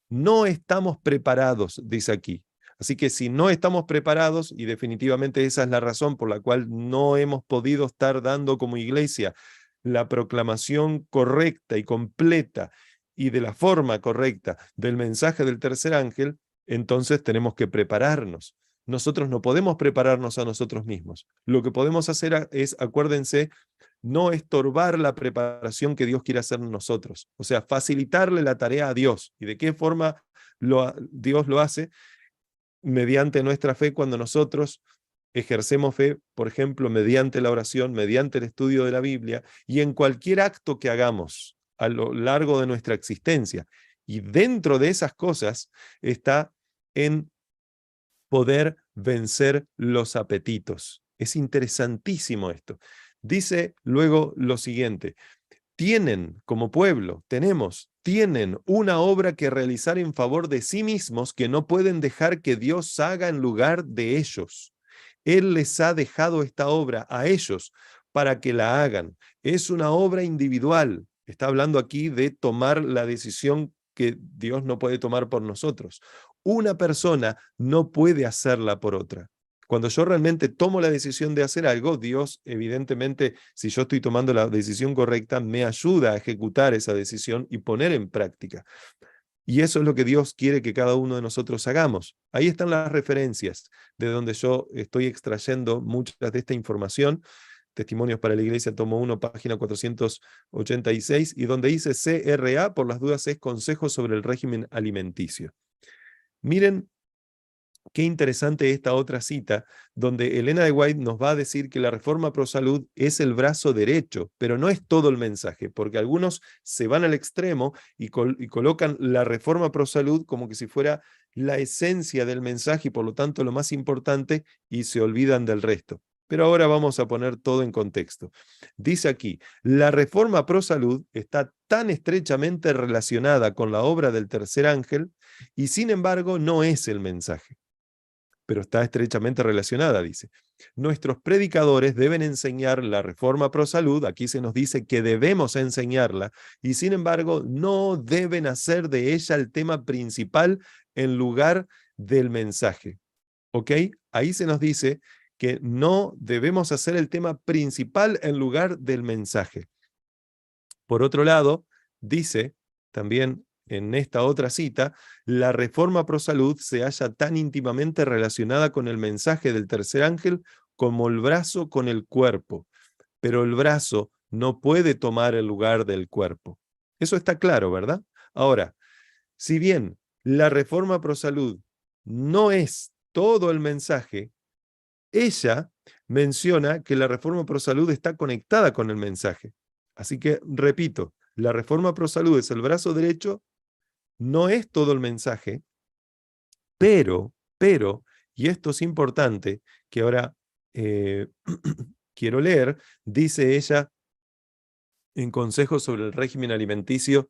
No estamos preparados, dice aquí. Así que si no estamos preparados, y definitivamente esa es la razón por la cual no hemos podido estar dando como iglesia la proclamación correcta y completa y de la forma correcta del mensaje del tercer ángel, entonces tenemos que prepararnos. Nosotros no podemos prepararnos a nosotros mismos. Lo que podemos hacer es, acuérdense, no estorbar la preparación que Dios quiere hacer en nosotros. O sea, facilitarle la tarea a Dios. ¿Y de qué forma Dios lo hace? Mediante nuestra fe, cuando nosotros ejercemos fe, por ejemplo, mediante la oración, mediante el estudio de la Biblia y en cualquier acto que hagamos a lo largo de nuestra existencia. Y dentro de esas cosas está en poder vencer los apetitos. Es interesantísimo esto. Dice luego lo siguiente, tienen como pueblo, tienen una obra que realizar en favor de sí mismos que no pueden dejar que Dios haga en lugar de ellos. Él les ha dejado esta obra a ellos para que la hagan. Es una obra individual. Está hablando aquí de tomar la decisión que Dios no puede tomar por nosotros. Una persona no puede hacerla por otra. Cuando yo realmente tomo la decisión de hacer algo, Dios, evidentemente, si yo estoy tomando la decisión correcta, me ayuda a ejecutar esa decisión y poner en práctica. Y eso es lo que Dios quiere que cada uno de nosotros hagamos. Ahí están las referencias de donde yo estoy extrayendo muchas de esta información. Testimonios para la Iglesia, tomo 1, página 486, y donde dice CRA, por las dudas, es Consejo sobre el régimen alimenticio. Miren qué interesante esta otra cita, donde Elena de White nos va a decir que la reforma pro salud es el brazo derecho, pero no es todo el mensaje, porque algunos se van al extremo y colocan la reforma pro salud como que si fuera la esencia del mensaje y por lo tanto lo más importante, y se olvidan del resto. Pero ahora vamos a poner todo en contexto. Dice aquí, la reforma pro salud está tan estrechamente relacionada con la obra del tercer ángel y sin embargo no es el mensaje, pero está estrechamente relacionada, dice. Nuestros predicadores deben enseñar la reforma pro salud, aquí se nos dice que debemos enseñarla, y sin embargo no deben hacer de ella el tema principal en lugar del mensaje. ¿Ok? Ahí se nos dice que no debemos hacer el tema principal en lugar del mensaje. Por otro lado, dice también en esta otra cita, la reforma pro salud se halla tan íntimamente relacionada con el mensaje del tercer ángel como el brazo con el cuerpo, pero el brazo no puede tomar el lugar del cuerpo. Eso está claro, ¿verdad? Ahora, si bien la reforma pro salud no es todo el mensaje, ella menciona que la reforma pro salud está conectada con el mensaje. Así que, repito, la reforma pro salud es el brazo derecho, no es todo el mensaje, pero, y esto es importante, que ahora quiero leer, dice ella en Consejos sobre el régimen alimenticio,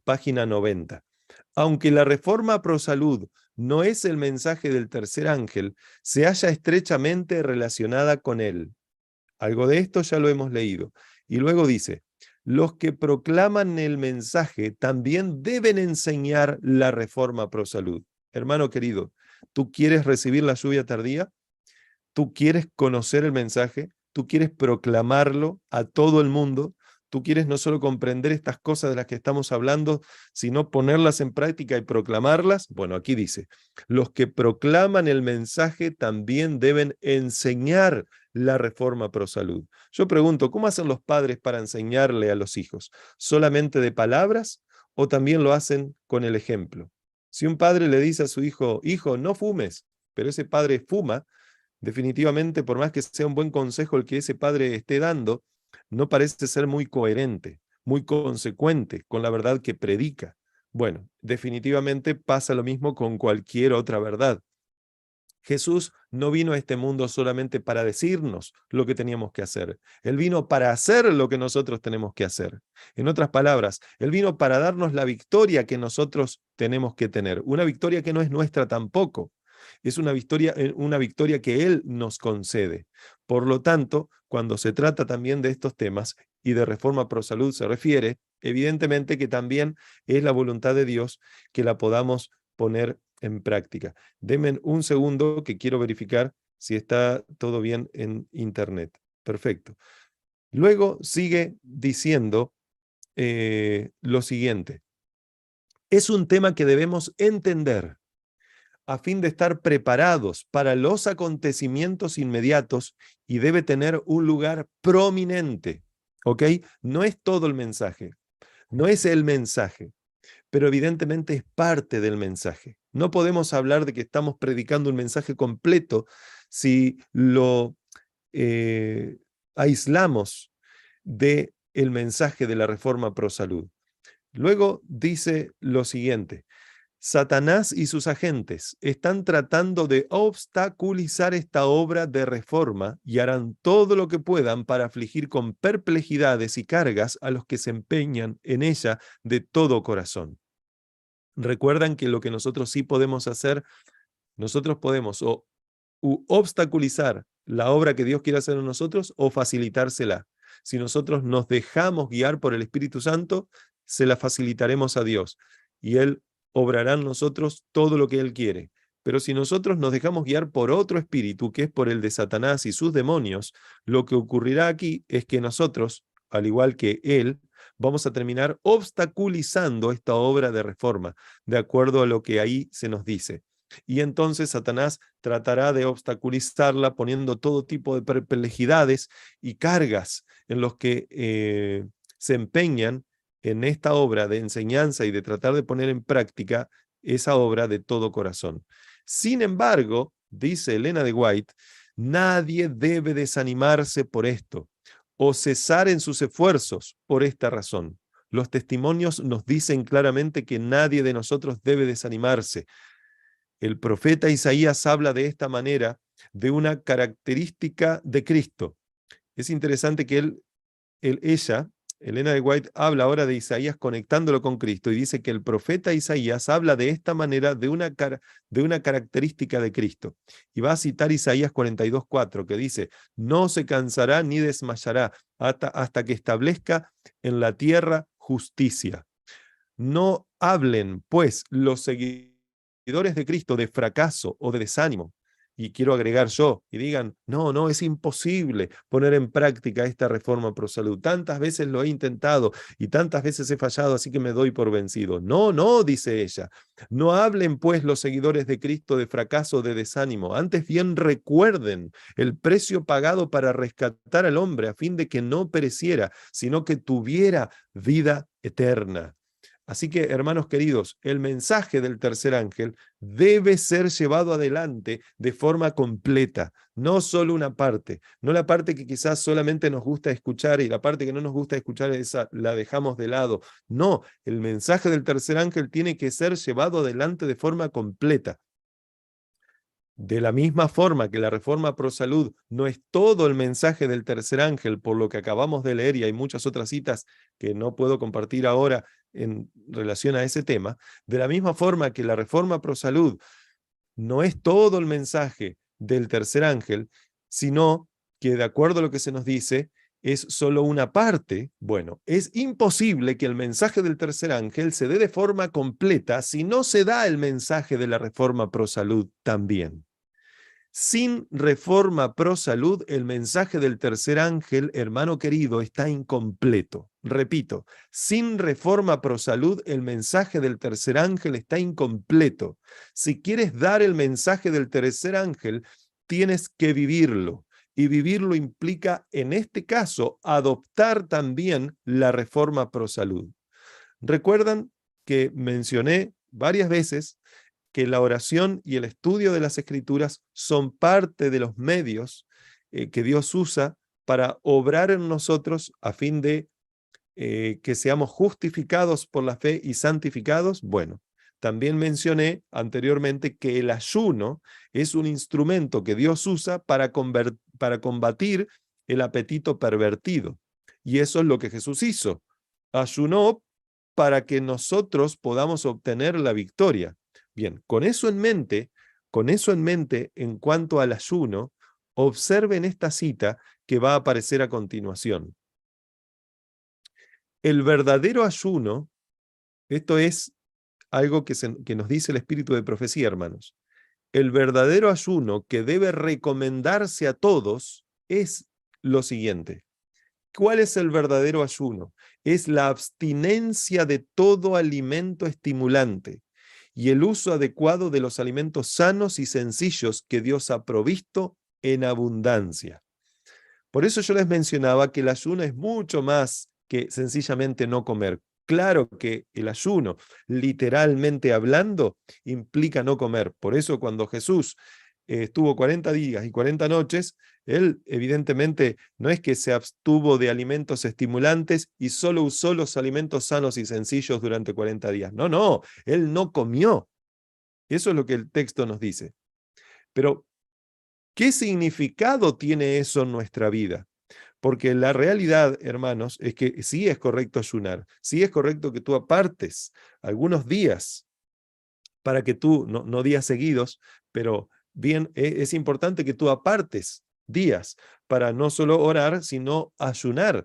página 90. Aunque la reforma pro salud no es el mensaje del tercer ángel, se halla estrechamente relacionada con él. Algo de esto ya lo hemos leído. Y luego dice, los que proclaman el mensaje también deben enseñar la reforma pro salud. Hermano querido, ¿tú quieres recibir la lluvia tardía? ¿Tú quieres conocer el mensaje? ¿Tú quieres proclamarlo a todo el mundo? ¿Tú quieres no solo comprender estas cosas de las que estamos hablando, sino ponerlas en práctica y proclamarlas? Bueno, aquí dice, los que proclaman el mensaje también deben enseñar la reforma pro salud. Yo pregunto, ¿cómo hacen los padres para enseñarle a los hijos? ¿Solamente de palabras o también lo hacen con el ejemplo? Si un padre le dice a su hijo, hijo, no fumes, pero ese padre fuma, definitivamente, por más que sea un buen consejo el que ese padre esté dando, no parece ser muy coherente, muy consecuente con la verdad que predica. Bueno, definitivamente pasa lo mismo con cualquier otra verdad. Jesús no vino a este mundo solamente para decirnos lo que teníamos que hacer. Él vino para hacer lo que nosotros tenemos que hacer. En otras palabras, Él vino para darnos la victoria que nosotros tenemos que tener. Una victoria que no es nuestra tampoco. Es una victoria que Él nos concede. Por lo tanto, cuando se trata también de estos temas y de reforma pro salud se refiere, evidentemente que también es la voluntad de Dios que la podamos poner en práctica. Denme un segundo que quiero verificar si está todo bien en internet. Perfecto. Luego sigue diciendo lo siguiente. Es un tema que debemos entender a fin de estar preparados para los acontecimientos inmediatos y debe tener un lugar prominente. ¿Ok? No es todo el mensaje, no es el mensaje, pero evidentemente es parte del mensaje. No podemos hablar de que estamos predicando un mensaje completo si lo aislamos del mensaje de la reforma pro salud. Luego dice lo siguiente, Satanás y sus agentes están tratando de obstaculizar esta obra de reforma y harán todo lo que puedan para afligir con perplejidades y cargas a los que se empeñan en ella de todo corazón. Recuerdan que lo que nosotros sí podemos hacer, nosotros podemos o obstaculizar la obra que Dios quiere hacer en nosotros o facilitársela. Si nosotros nos dejamos guiar por el Espíritu Santo, se la facilitaremos a Dios y Él obrará en nosotros todo lo que Él quiere. Pero si nosotros nos dejamos guiar por otro espíritu, que es por el de Satanás y sus demonios, lo que ocurrirá aquí es que nosotros, al igual que Él, vamos a terminar obstaculizando esta obra de reforma, de acuerdo a lo que ahí se nos dice. Y entonces Satanás tratará de obstaculizarla poniendo todo tipo de perplejidades y cargas en los que se empeñan en esta obra de enseñanza y de tratar de poner en práctica esa obra de todo corazón. Sin embargo, dice Elena de White, nadie debe desanimarse por esto o cesar en sus esfuerzos por esta razón. Los testimonios nos dicen claramente que nadie de nosotros debe desanimarse. El profeta Isaías habla de esta manera de una característica de Cristo. Es interesante que ella, Elena de White, habla ahora de Isaías conectándolo con Cristo y dice que el profeta Isaías habla de esta manera de una característica de Cristo. Y va a citar Isaías 42:4, que dice: no se cansará ni desmayará hasta que establezca en la tierra justicia. No hablen, pues, los seguidores de Cristo de fracaso o de desánimo. Y quiero agregar yo, y digan: no, es imposible poner en práctica esta reforma pro salud. Tantas veces lo he intentado y tantas veces he fallado, así que me doy por vencido. No, dice ella. No hablen, pues, los seguidores de Cristo de fracaso o de desánimo. Antes bien recuerden el precio pagado para rescatar al hombre a fin de que no pereciera, sino que tuviera vida eterna. Así que, hermanos queridos, el mensaje del tercer ángel debe ser llevado adelante de forma completa, no solo una parte, no la parte que quizás solamente nos gusta escuchar y la parte que no nos gusta escuchar esa la dejamos de lado. No, el mensaje del tercer ángel tiene que ser llevado adelante de forma completa. De la misma forma que la reforma pro salud no es todo el mensaje del tercer ángel, por lo que acabamos de leer, y hay muchas otras citas que no puedo compartir ahora en relación a ese tema, de la misma forma que la reforma pro salud no es todo el mensaje del tercer ángel, sino que, de acuerdo a lo que se nos dice, es solo una parte. Bueno, es imposible que el mensaje del tercer ángel se dé de forma completa si no se da el mensaje de la reforma pro salud también. Sin reforma pro salud, el mensaje del tercer ángel, hermano querido, está incompleto. Repito, sin reforma pro salud, el mensaje del tercer ángel está incompleto. Si quieres dar el mensaje del tercer ángel, tienes que vivirlo. Y vivirlo implica, en este caso, adoptar también la reforma pro salud. ¿Recuerdan que mencioné varias veces que la oración y el estudio de las Escrituras son parte de los medios que Dios usa para obrar en nosotros a fin de que seamos justificados por la fe y santificados? Bueno, también mencioné anteriormente que el ayuno es un instrumento que Dios usa para combatir el apetito pervertido. Y eso es lo que Jesús hizo. Ayunó para que nosotros podamos obtener la victoria. Bien, con eso en mente, en cuanto al ayuno, observen esta cita que va a aparecer a continuación. El verdadero ayuno, esto es algo que nos dice el espíritu de profecía, hermanos. El verdadero ayuno que debe recomendarse a todos es lo siguiente. ¿Cuál es el verdadero ayuno? Es la abstinencia de todo alimento estimulante y el uso adecuado de los alimentos sanos y sencillos que Dios ha provisto en abundancia. Por eso yo les mencionaba que el ayuno es mucho más que sencillamente no comer. Claro que el ayuno, literalmente hablando, implica no comer. Por eso cuando Jesús estuvo 40 días y 40 noches, él evidentemente no es que se abstuvo de alimentos estimulantes y solo usó los alimentos sanos y sencillos durante 40 días. No, él no comió. Eso es lo que el texto nos dice. Pero, ¿qué significado tiene eso en nuestra vida? Porque la realidad, hermanos, es que sí es correcto ayunar, sí es correcto que tú apartes algunos días para que tú, no días seguidos, pero bien, es importante que tú apartes días para no solo orar, sino ayunar.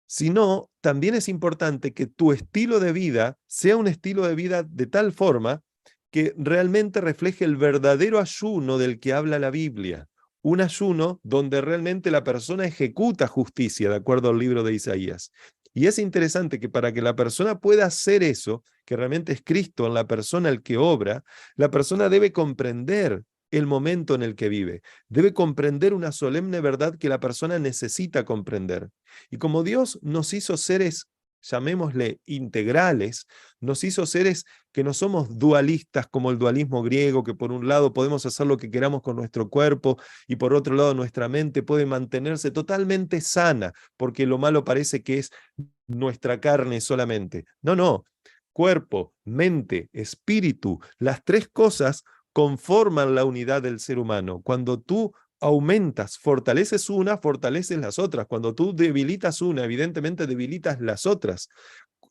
Sino, también es importante que tu estilo de vida sea un estilo de vida de tal forma que realmente refleje el verdadero ayuno del que habla la Biblia. Un ayuno donde realmente la persona ejecuta justicia, de acuerdo al libro de Isaías. Y es interesante que para que la persona pueda hacer eso, que realmente es Cristo en la persona el que obra, la persona debe comprender el momento en el que vive. Debe comprender una solemne verdad que la persona necesita comprender. Y como Dios nos hizo seres, llamémosle integrales, nos hizo seres que no somos dualistas como el dualismo griego, que por un lado podemos hacer lo que queramos con nuestro cuerpo y por otro lado nuestra mente puede mantenerse totalmente sana, porque lo malo parece que es nuestra carne solamente. No, cuerpo, mente, espíritu, las tres cosas conforman la unidad del ser humano. Cuando tú aumentas, fortaleces una, fortaleces las otras. Cuando tú debilitas una, evidentemente debilitas las otras.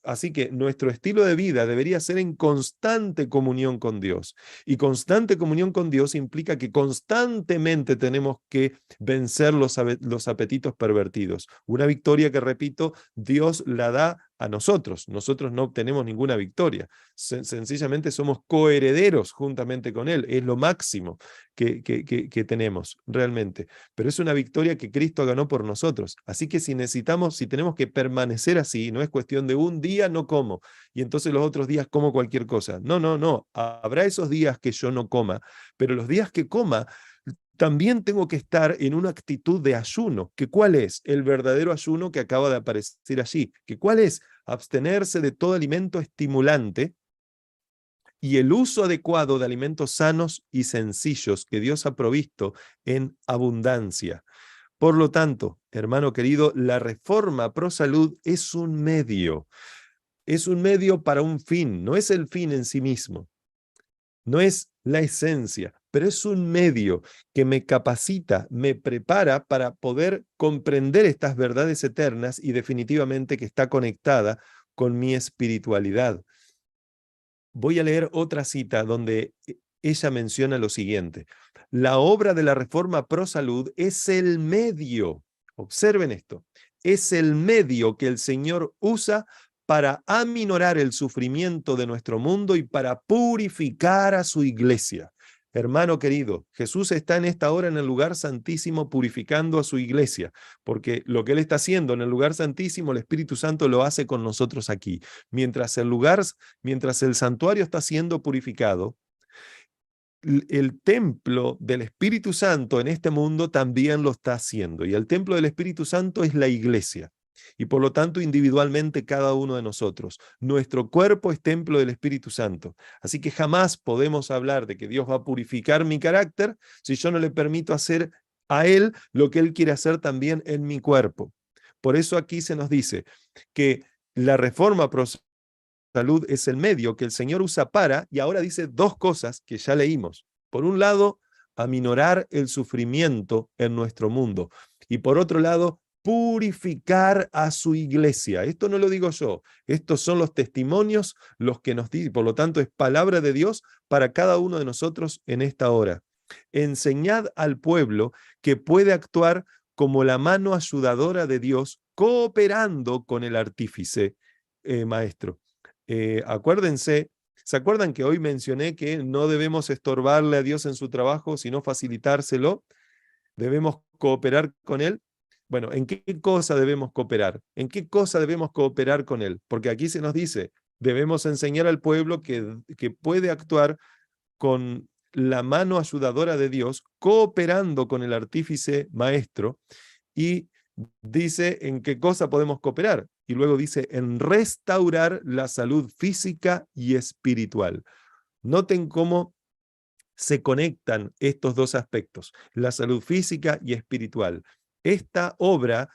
Así que nuestro estilo de vida debería ser en constante comunión con Dios. Y constante comunión con Dios implica que constantemente tenemos que vencer los apetitos pervertidos. Una victoria que, repito, Dios la da a nosotros. Nosotros no obtenemos ninguna victoria. Sencillamente somos coherederos juntamente con Él. Es lo máximo que tenemos realmente. Pero es una victoria que Cristo ganó por nosotros. Así que si tenemos que permanecer así, no es cuestión de un día no como, y entonces los otros días como cualquier cosa. No, no, no. Habrá esos días que yo no coma, pero los días que coma, también tengo que estar en una actitud de ayuno. ¿Que cuál es? El verdadero ayuno que acaba de aparecer allí. ¿Que cuál es? Abstenerse de todo alimento estimulante y el uso adecuado de alimentos sanos y sencillos que Dios ha provisto en abundancia. Por lo tanto, hermano querido, la reforma pro salud es un medio para un fin, no es el fin en sí mismo, no es la esencia, pero es un medio que me capacita, me prepara para poder comprender estas verdades eternas y definitivamente que está conectada con mi espiritualidad. Voy a leer otra cita donde ella menciona lo siguiente: la obra de la reforma pro salud es el medio, observen esto, es el medio que el Señor usa para aminorar el sufrimiento de nuestro mundo y para purificar a su iglesia. Hermano querido, Jesús está en esta hora en el lugar santísimo purificando a su iglesia, porque lo que Él está haciendo en el lugar santísimo, el Espíritu Santo lo hace con nosotros aquí. Mientras el santuario está siendo purificado, el templo del Espíritu Santo en este mundo también lo está haciendo. Y el templo del Espíritu Santo es la iglesia. Y por lo tanto, individualmente cada uno de nosotros. Nuestro cuerpo es templo del Espíritu Santo. Así que jamás podemos hablar de que Dios va a purificar mi carácter si yo no le permito hacer a Él lo que Él quiere hacer también en mi cuerpo. Por eso aquí se nos dice que la reforma pro salud es el medio que el Señor usa para, y ahora dice dos cosas que ya leímos. Por un lado, aminorar el sufrimiento en nuestro mundo. Y por otro lado, purificar a su iglesia. Esto no lo digo yo, estos son los testimonios los que nos dicen, por lo tanto es palabra de Dios para cada uno de nosotros en esta hora. Enseñad al pueblo que puede actuar como la mano ayudadora de Dios, cooperando con el artífice, maestro. Acuérdense, ¿se acuerdan que hoy mencioné que no debemos estorbarle a Dios en su trabajo, sino facilitárselo? Debemos cooperar con Él. Bueno, ¿en qué cosa debemos cooperar? ¿En qué cosa debemos cooperar con Él? Porque aquí se nos dice, debemos enseñar al pueblo que puede actuar con la mano ayudadora de Dios, cooperando con el artífice maestro, y dice en qué cosa podemos cooperar. Y luego dice en restaurar la salud física y espiritual. Noten cómo se conectan estos dos aspectos, la salud física y espiritual. Esta obra,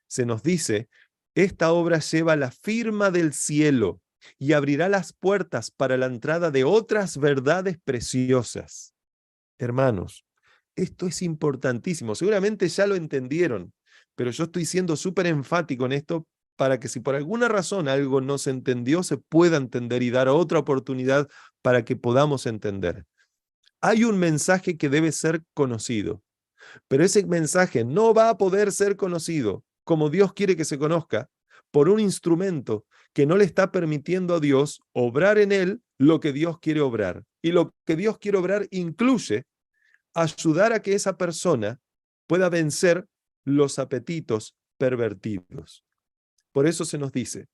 se nos dice, esta obra lleva la firma del cielo y abrirá las puertas para la entrada de otras verdades preciosas. Hermanos, esto es importantísimo. Seguramente ya lo entendieron, pero yo estoy siendo súper enfático en esto para que si por alguna razón algo no se entendió, se pueda entender y dar otra oportunidad para que podamos entender. Hay un mensaje que debe ser conocido, pero ese mensaje no va a poder ser conocido como Dios quiere que se conozca por un instrumento que no le está permitiendo a Dios obrar en él lo que Dios quiere obrar. Y lo que Dios quiere obrar incluye ayudar a que esa persona pueda vencer los apetitos pervertidos. Por eso se nos dice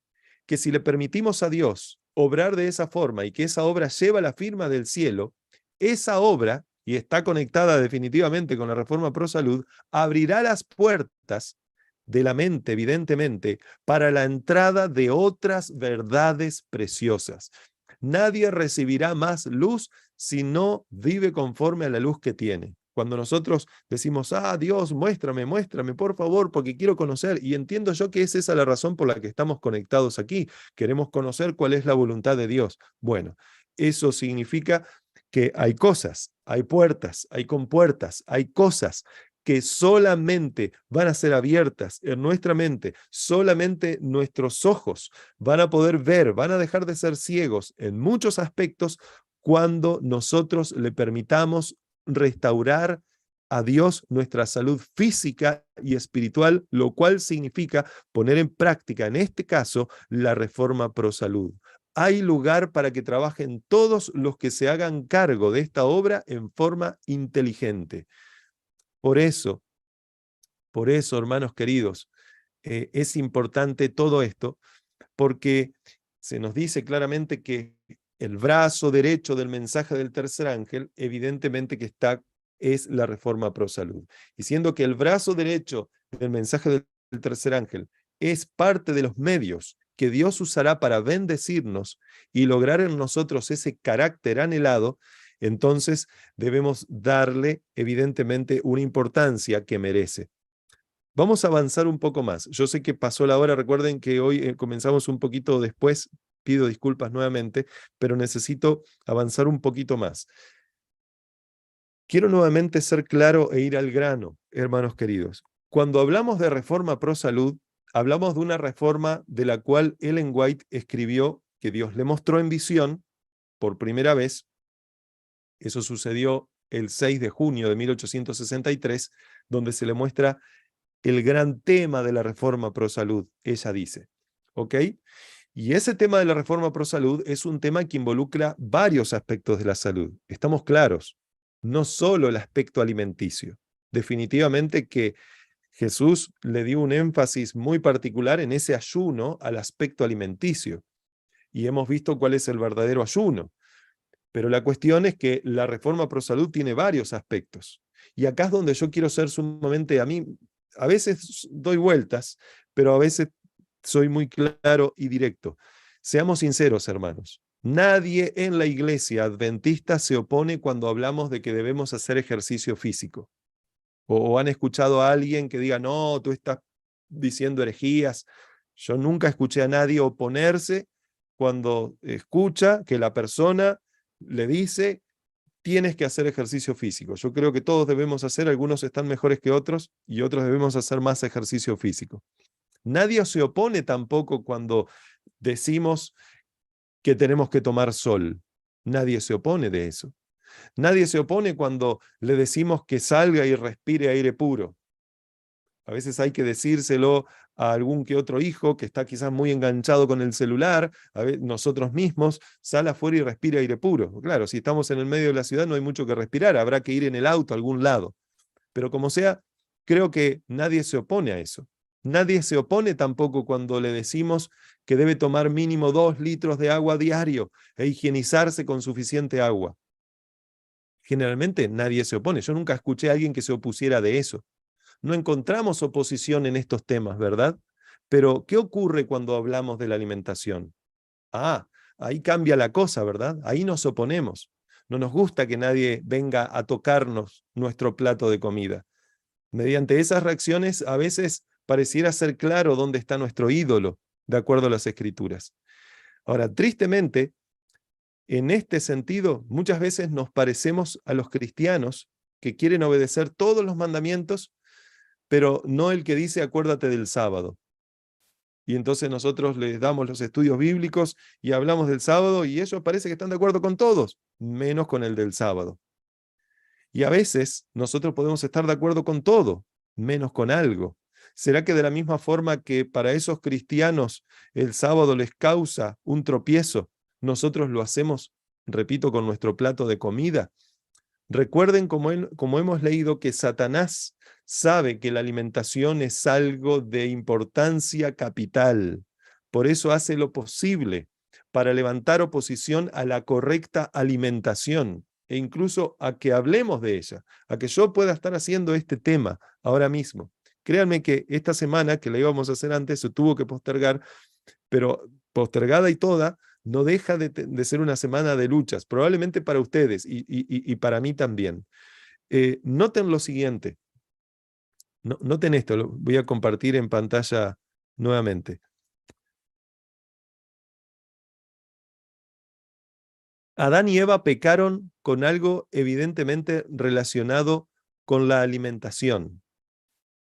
que si le permitimos a Dios obrar de esa forma y que esa obra lleva la firma del cielo, esa obra, y está conectada definitivamente con la reforma pro salud, abrirá las puertas de la mente, evidentemente, para la entrada de otras verdades preciosas. Nadie recibirá más luz si no vive conforme a la luz que tiene. Cuando nosotros decimos, Dios, muéstrame, por favor, porque quiero conocer, y entiendo yo que es esa la razón por la que estamos conectados aquí, queremos conocer cuál es la voluntad de Dios. Bueno, eso significa que hay cosas, hay puertas, hay compuertas, hay cosas que solamente van a ser abiertas en nuestra mente, solamente nuestros ojos van a poder ver, van a dejar de ser ciegos en muchos aspectos cuando nosotros le permitamos restaurar a Dios nuestra salud física y espiritual, lo cual significa poner en práctica, en este caso, la reforma pro salud. Hay lugar para que trabajen todos los que se hagan cargo de esta obra en forma inteligente. Por eso, hermanos queridos, es importante todo esto, porque se nos dice claramente que el brazo derecho del mensaje del tercer ángel, evidentemente que es la reforma pro salud. Y siendo que el brazo derecho del mensaje del tercer ángel es parte de los medios que Dios usará para bendecirnos y lograr en nosotros ese carácter anhelado, entonces debemos darle evidentemente una importancia que merece. Vamos a avanzar un poco más. Yo sé que pasó la hora, recuerden que hoy comenzamos un poquito después, pido disculpas nuevamente, pero necesito avanzar un poquito más. Quiero nuevamente ser claro e ir al grano, hermanos queridos. Cuando hablamos de reforma pro salud, hablamos de una reforma de la cual Ellen White escribió que Dios le mostró en visión por primera vez. Eso sucedió el 6 de junio de 1863, donde se le muestra el gran tema de la reforma pro salud, ella dice. ¿Ok? Y ese tema de la reforma pro salud es un tema que involucra varios aspectos de la salud. Estamos claros, no solo el aspecto alimenticio. Definitivamente que Jesús le dio un énfasis muy particular en ese ayuno al aspecto alimenticio. Y hemos visto cuál es el verdadero ayuno. Pero la cuestión es que la reforma pro salud tiene varios aspectos. Y acá es donde yo quiero ser sumamente, a veces doy vueltas, pero a veces soy muy claro y directo. Seamos sinceros, hermanos. Nadie en la iglesia adventista se opone cuando hablamos de que debemos hacer ejercicio físico. O han escuchado a alguien que diga, no, tú estás diciendo herejías. Yo nunca escuché a nadie oponerse cuando escucha que la persona le dice, tienes que hacer ejercicio físico. Yo creo que todos debemos hacer, algunos están mejores que otros y otros debemos hacer más ejercicio físico. Nadie se opone tampoco cuando decimos que tenemos que tomar sol. Nadie se opone de eso. Nadie se opone cuando le decimos que salga y respire aire puro. A veces hay que decírselo a algún que otro hijo que está quizás muy enganchado con el celular, nosotros mismos, sal afuera y respire aire puro. Claro, si estamos en el medio de la ciudad no hay mucho que respirar, habrá que ir en el auto a algún lado. Pero como sea, creo que nadie se opone a eso. Nadie se opone tampoco cuando le decimos que debe tomar mínimo 2 litros de agua diario e higienizarse con suficiente agua. Generalmente nadie se opone. Yo nunca escuché a alguien que se opusiera de eso. No encontramos oposición en estos temas, ¿verdad? Pero, ¿qué ocurre cuando hablamos de la alimentación? Ahí cambia la cosa, ¿verdad? Ahí nos oponemos. No nos gusta que nadie venga a tocarnos nuestro plato de comida. Mediante esas reacciones, a veces pareciera ser claro dónde está nuestro ídolo, de acuerdo a las Escrituras. Ahora, tristemente, en este sentido, muchas veces nos parecemos a los cristianos que quieren obedecer todos los mandamientos, pero no el que dice acuérdate del sábado. Y entonces nosotros les damos los estudios bíblicos y hablamos del sábado y ellos parece que están de acuerdo con todos, menos con el del sábado. Y a veces nosotros podemos estar de acuerdo con todo, menos con algo. ¿Será que de la misma forma que para esos cristianos el sábado les causa un tropiezo, nosotros lo hacemos, repito, con nuestro plato de comida? Recuerden como hemos leído que Satanás sabe que la alimentación es algo de importancia capital. Por eso hace lo posible para levantar oposición a la correcta alimentación e incluso a que hablemos de ella, a que yo pueda estar haciendo este tema ahora mismo. Créanme que esta semana, que la íbamos a hacer antes, se tuvo que postergar, pero postergada y toda, no deja de ser una semana de luchas, probablemente para ustedes y para mí también. Noten lo siguiente, noten esto, lo voy a compartir en pantalla nuevamente. Adán y Eva pecaron con algo evidentemente relacionado con la alimentación.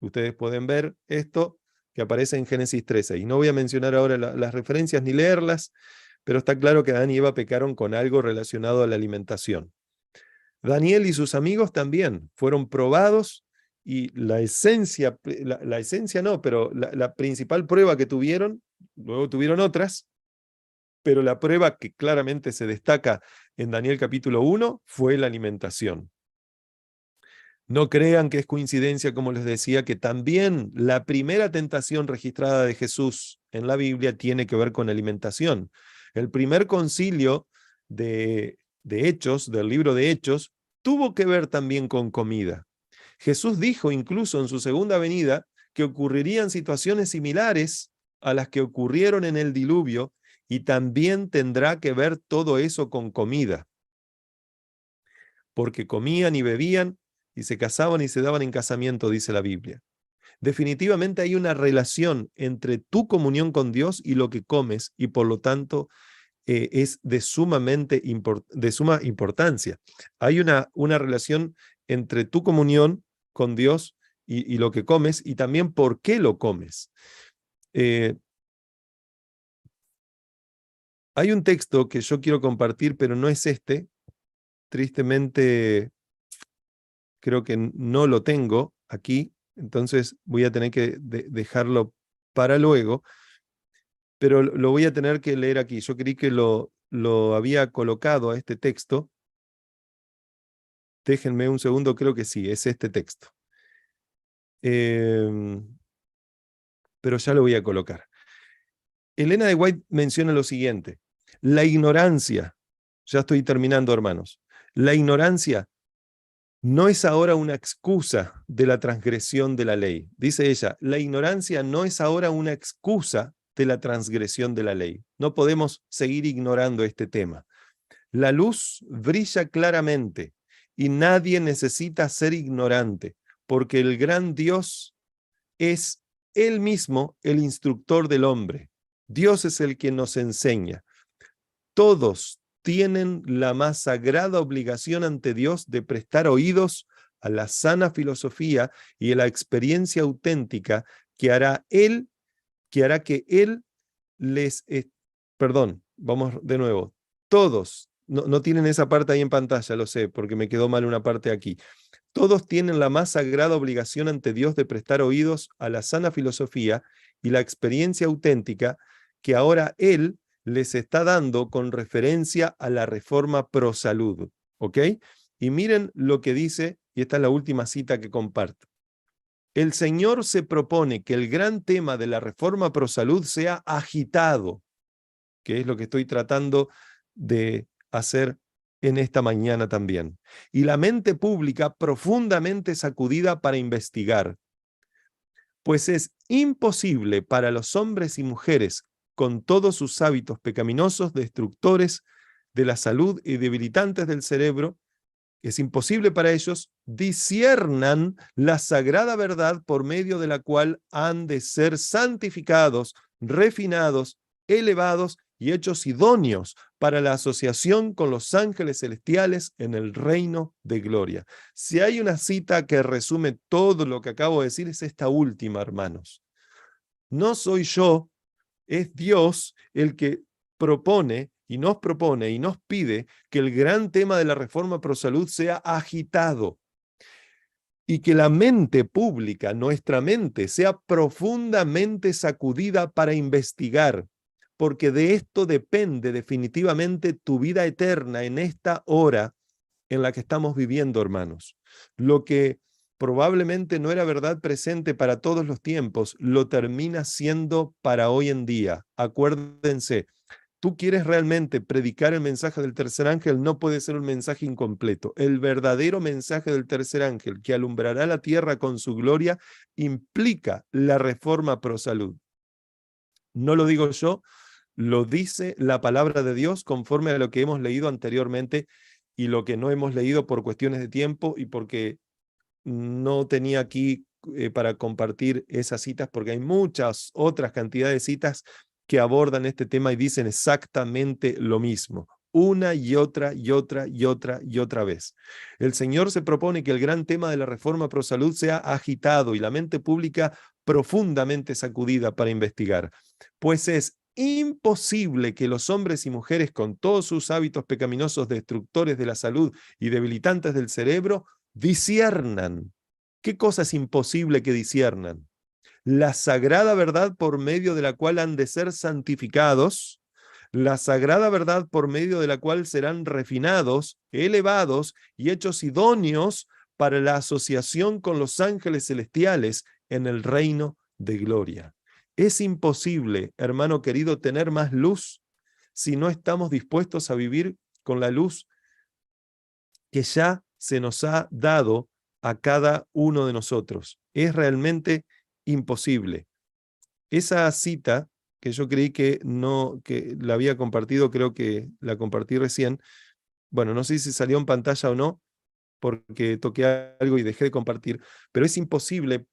Ustedes pueden ver esto que aparece en Génesis 13. Y no voy a mencionar ahora las referencias ni leerlas, pero está claro que Adán y Eva pecaron con algo relacionado a la alimentación. Daniel y sus amigos también fueron probados y la esencia no, pero la principal prueba que tuvieron, luego tuvieron otras, pero la prueba que claramente se destaca en Daniel capítulo 1 fue la alimentación. No crean que es coincidencia, como les decía, que también la primera tentación registrada de Jesús en la Biblia tiene que ver con alimentación. El primer concilio de Hechos, del libro de Hechos, tuvo que ver también con comida. Jesús dijo incluso en su segunda venida que ocurrirían situaciones similares a las que ocurrieron en el diluvio y también tendrá que ver todo eso con comida. Porque comían y bebían y se casaban y se daban en casamiento, dice la Biblia. Definitivamente hay una relación entre tu comunión con Dios y lo que comes, y por lo tanto es de suma importancia. Hay una relación entre tu comunión con Dios y lo que comes, y también por qué lo comes. Hay un texto que yo quiero compartir, pero no es este. Tristemente, creo que no lo tengo aquí, entonces voy a tener que dejarlo para luego, pero lo voy a tener que leer aquí. Yo creí que lo había colocado a este texto. Déjenme un segundo, creo que sí, es este texto. Pero ya lo voy a colocar. Elena de White menciona lo siguiente: la ignorancia, ya estoy terminando, hermanos, la ignorancia no es ahora una excusa de la transgresión de la ley. Dice ella, la ignorancia no es ahora una excusa de la transgresión de la ley. No podemos seguir ignorando este tema. La luz brilla claramente y nadie necesita ser ignorante, porque el gran Dios es Él mismo el instructor del hombre. Dios es el que nos enseña. Todos tienen la más sagrada obligación ante Dios de prestar oídos a la sana filosofía y a la experiencia auténtica que hará que Él les... perdón, vamos de nuevo. Todos, no tienen esa parte ahí en pantalla, lo sé, porque me quedó mal una parte aquí. Todos tienen la más sagrada obligación ante Dios de prestar oídos a la sana filosofía y la experiencia auténtica que ahora Él les está dando con referencia a la reforma pro salud. ¿Ok? Y miren lo que dice, y esta es la última cita que comparto. El Señor se propone que el gran tema de la reforma pro salud sea agitado, que es lo que estoy tratando de hacer en esta mañana también. Y la mente pública profundamente sacudida para investigar. Pues es imposible para los hombres y mujeres con todos sus hábitos pecaminosos, destructores de la salud y debilitantes del cerebro, es imposible para ellos disciernan la sagrada verdad por medio de la cual han de ser santificados, refinados, elevados y hechos idóneos para la asociación con los ángeles celestiales en el reino de gloria. Si hay una cita que resume todo lo que acabo de decir, es esta última, hermanos. No soy yo, es Dios el que propone y nos pide que el gran tema de la reforma pro salud sea agitado y que la mente pública, nuestra mente, sea profundamente sacudida para investigar, porque de esto depende definitivamente tu vida eterna en esta hora en la que estamos viviendo, hermanos. Lo que probablemente no era verdad presente para todos los tiempos, lo termina siendo para hoy en día. Acuérdense, tú quieres realmente predicar el mensaje del tercer ángel, no puede ser un mensaje incompleto. El verdadero mensaje del tercer ángel, que alumbrará la tierra con su gloria, implica la reforma pro salud. No lo digo yo, lo dice la palabra de Dios conforme a lo que hemos leído anteriormente y lo que no hemos leído por cuestiones de tiempo y porque no tenía aquí para compartir esas citas, porque hay muchas otras cantidades de citas que abordan este tema y dicen exactamente lo mismo. una y otra y otra y otra y otra vez. El Señor se propone que el gran tema de la reforma pro salud sea agitado y la mente pública profundamente sacudida para investigar, pues es imposible que los hombres y mujeres con todos sus hábitos pecaminosos destructores de la salud y debilitantes del cerebro disciernan. ¿Qué cosa es imposible que disciernan? La sagrada verdad por medio de la cual han de ser santificados, la sagrada verdad por medio de la cual serán refinados, elevados y hechos idóneos para la asociación con los ángeles celestiales en el reino de gloria. Es imposible, hermano querido, tener más luz si no estamos dispuestos a vivir con la luz que ya se nos ha dado a cada uno de nosotros. Es realmente imposible. Esa cita que yo creí que no, que la había compartido, creo que la compartí recién. Bueno, no sé si salió en pantalla o no, porque toqué algo y dejé de compartir, pero es imposible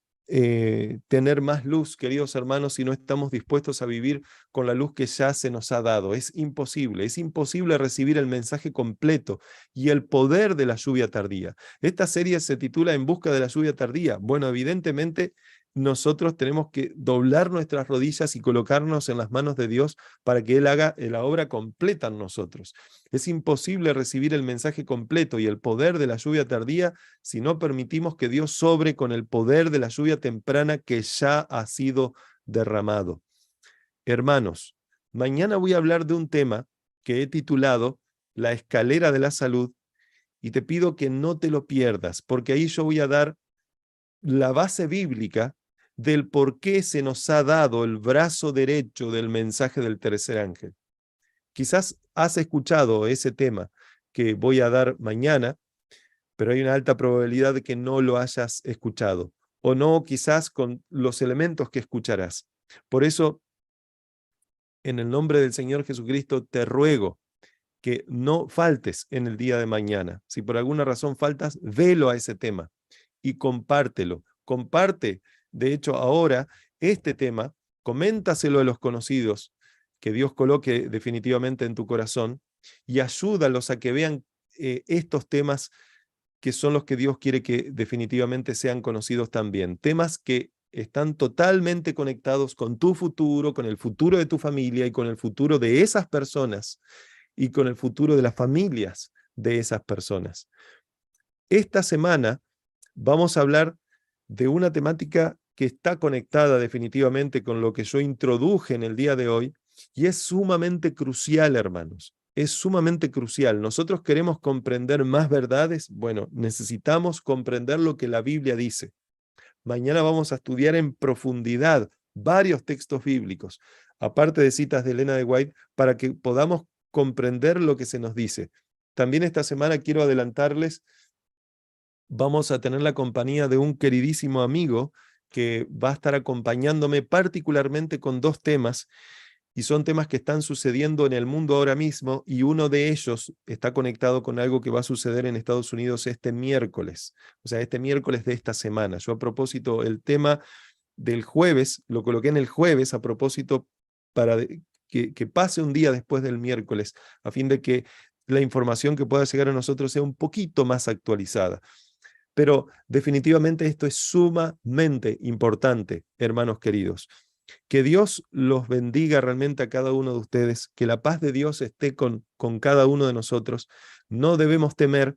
tener más luz, queridos hermanos, si no estamos dispuestos a vivir con la luz que ya se nos ha dado. Es imposible recibir el mensaje completo y el poder de la lluvia tardía. Esta serie se titula En busca de la lluvia tardía. Bueno, evidentemente nosotros tenemos que doblar nuestras rodillas y colocarnos en las manos de Dios para que Él haga la obra completa en nosotros. Es imposible recibir el mensaje completo y el poder de la lluvia tardía si no permitimos que Dios sobre con el poder de la lluvia temprana que ya ha sido derramado. Hermanos, mañana voy a hablar de un tema que he titulado La escalera de la salud y te pido que no te lo pierdas, porque ahí yo voy a dar la base bíblica del por qué se nos ha dado el brazo derecho del mensaje del tercer ángel. Quizás has escuchado ese tema que voy a dar mañana, pero hay una alta probabilidad de que no lo hayas escuchado, o no quizás con los elementos que escucharás. Por eso, en el nombre del Señor Jesucristo, te ruego que no faltes en el día de mañana. Si por alguna razón faltas, velo a ese tema y compártelo. Comparte, de hecho, ahora este tema, coméntaselo a los conocidos, que Dios coloque definitivamente en tu corazón y ayúdalos a que vean estos temas que son los que Dios quiere que definitivamente sean conocidos también. Temas que están totalmente conectados con tu futuro, con el futuro de tu familia y con el futuro de esas personas y con el futuro de las familias de esas personas. Esta semana vamos a hablar de una temática que está conectada definitivamente con lo que yo introduje en el día de hoy y es sumamente crucial, hermanos. Es sumamente crucial. Nosotros queremos comprender más verdades. Bueno, necesitamos comprender lo que la Biblia dice. Mañana vamos a estudiar en profundidad varios textos bíblicos, aparte de citas de Elena de White, para que podamos comprender lo que se nos dice. También esta semana quiero adelantarles, vamos a tener la compañía de un queridísimo amigo que va a estar acompañándome particularmente con dos temas, y son temas que están sucediendo en el mundo ahora mismo, y uno de ellos está conectado con algo que va a suceder en Estados Unidos este miércoles, o sea, este miércoles de esta semana. Yo a propósito, el tema del jueves, lo coloqué en el jueves a propósito para que pase un día después del miércoles, a fin de que la información que pueda llegar a nosotros sea un poquito más actualizada. Pero definitivamente esto es sumamente importante, hermanos queridos. Que Dios los bendiga realmente a cada uno de ustedes, que la paz de Dios esté con cada uno de nosotros. No debemos temer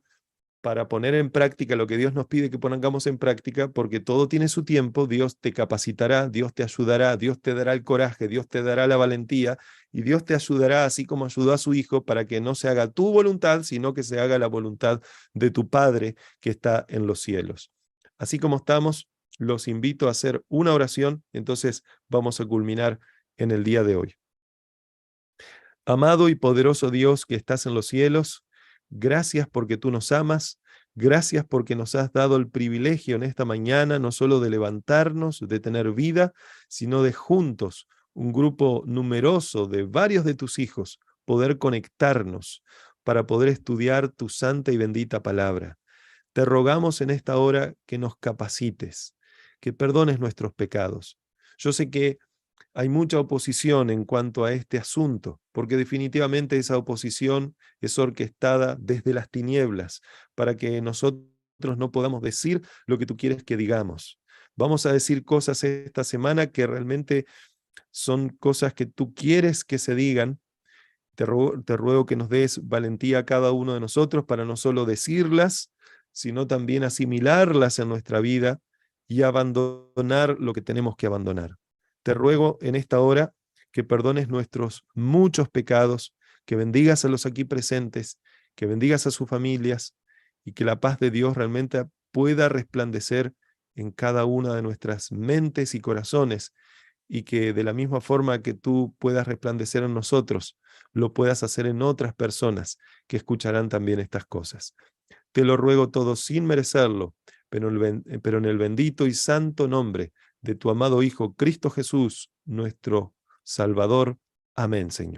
para poner en práctica lo que Dios nos pide que pongamos en práctica, porque todo tiene su tiempo. Dios te capacitará, Dios te ayudará, Dios te dará el coraje, Dios te dará la valentía, y Dios te ayudará así como ayudó a su Hijo para que no se haga tu voluntad, sino que se haga la voluntad de tu Padre que está en los cielos. Así como estamos, los invito a hacer una oración, entonces vamos a culminar en el día de hoy. Amado y poderoso Dios que estás en los cielos, gracias porque tú nos amas, gracias porque nos has dado el privilegio en esta mañana no solo de levantarnos, de tener vida, sino de juntos, un grupo numeroso de varios de tus hijos, poder conectarnos para poder estudiar tu santa y bendita palabra. Te rogamos en esta hora que nos capacites, que perdones nuestros pecados. Yo sé que hay mucha oposición en cuanto a este asunto, porque definitivamente esa oposición es orquestada desde las tinieblas para que nosotros no podamos decir lo que tú quieres que digamos. Vamos a decir cosas esta semana que realmente son cosas que tú quieres que se digan. Te ruego que nos des valentía a cada uno de nosotros para no solo decirlas, sino también asimilarlas en nuestra vida y abandonar lo que tenemos que abandonar. Te ruego en esta hora que perdones nuestros muchos pecados, que bendigas a los aquí presentes, que bendigas a sus familias y que la paz de Dios realmente pueda resplandecer en cada una de nuestras mentes y corazones, y que de la misma forma que tú puedas resplandecer en nosotros, lo puedas hacer en otras personas que escucharán también estas cosas. Te lo ruego todo sin merecerlo, pero en el bendito y santo nombre de tu amado Hijo, Cristo Jesús, nuestro Salvador. Amén, Señor.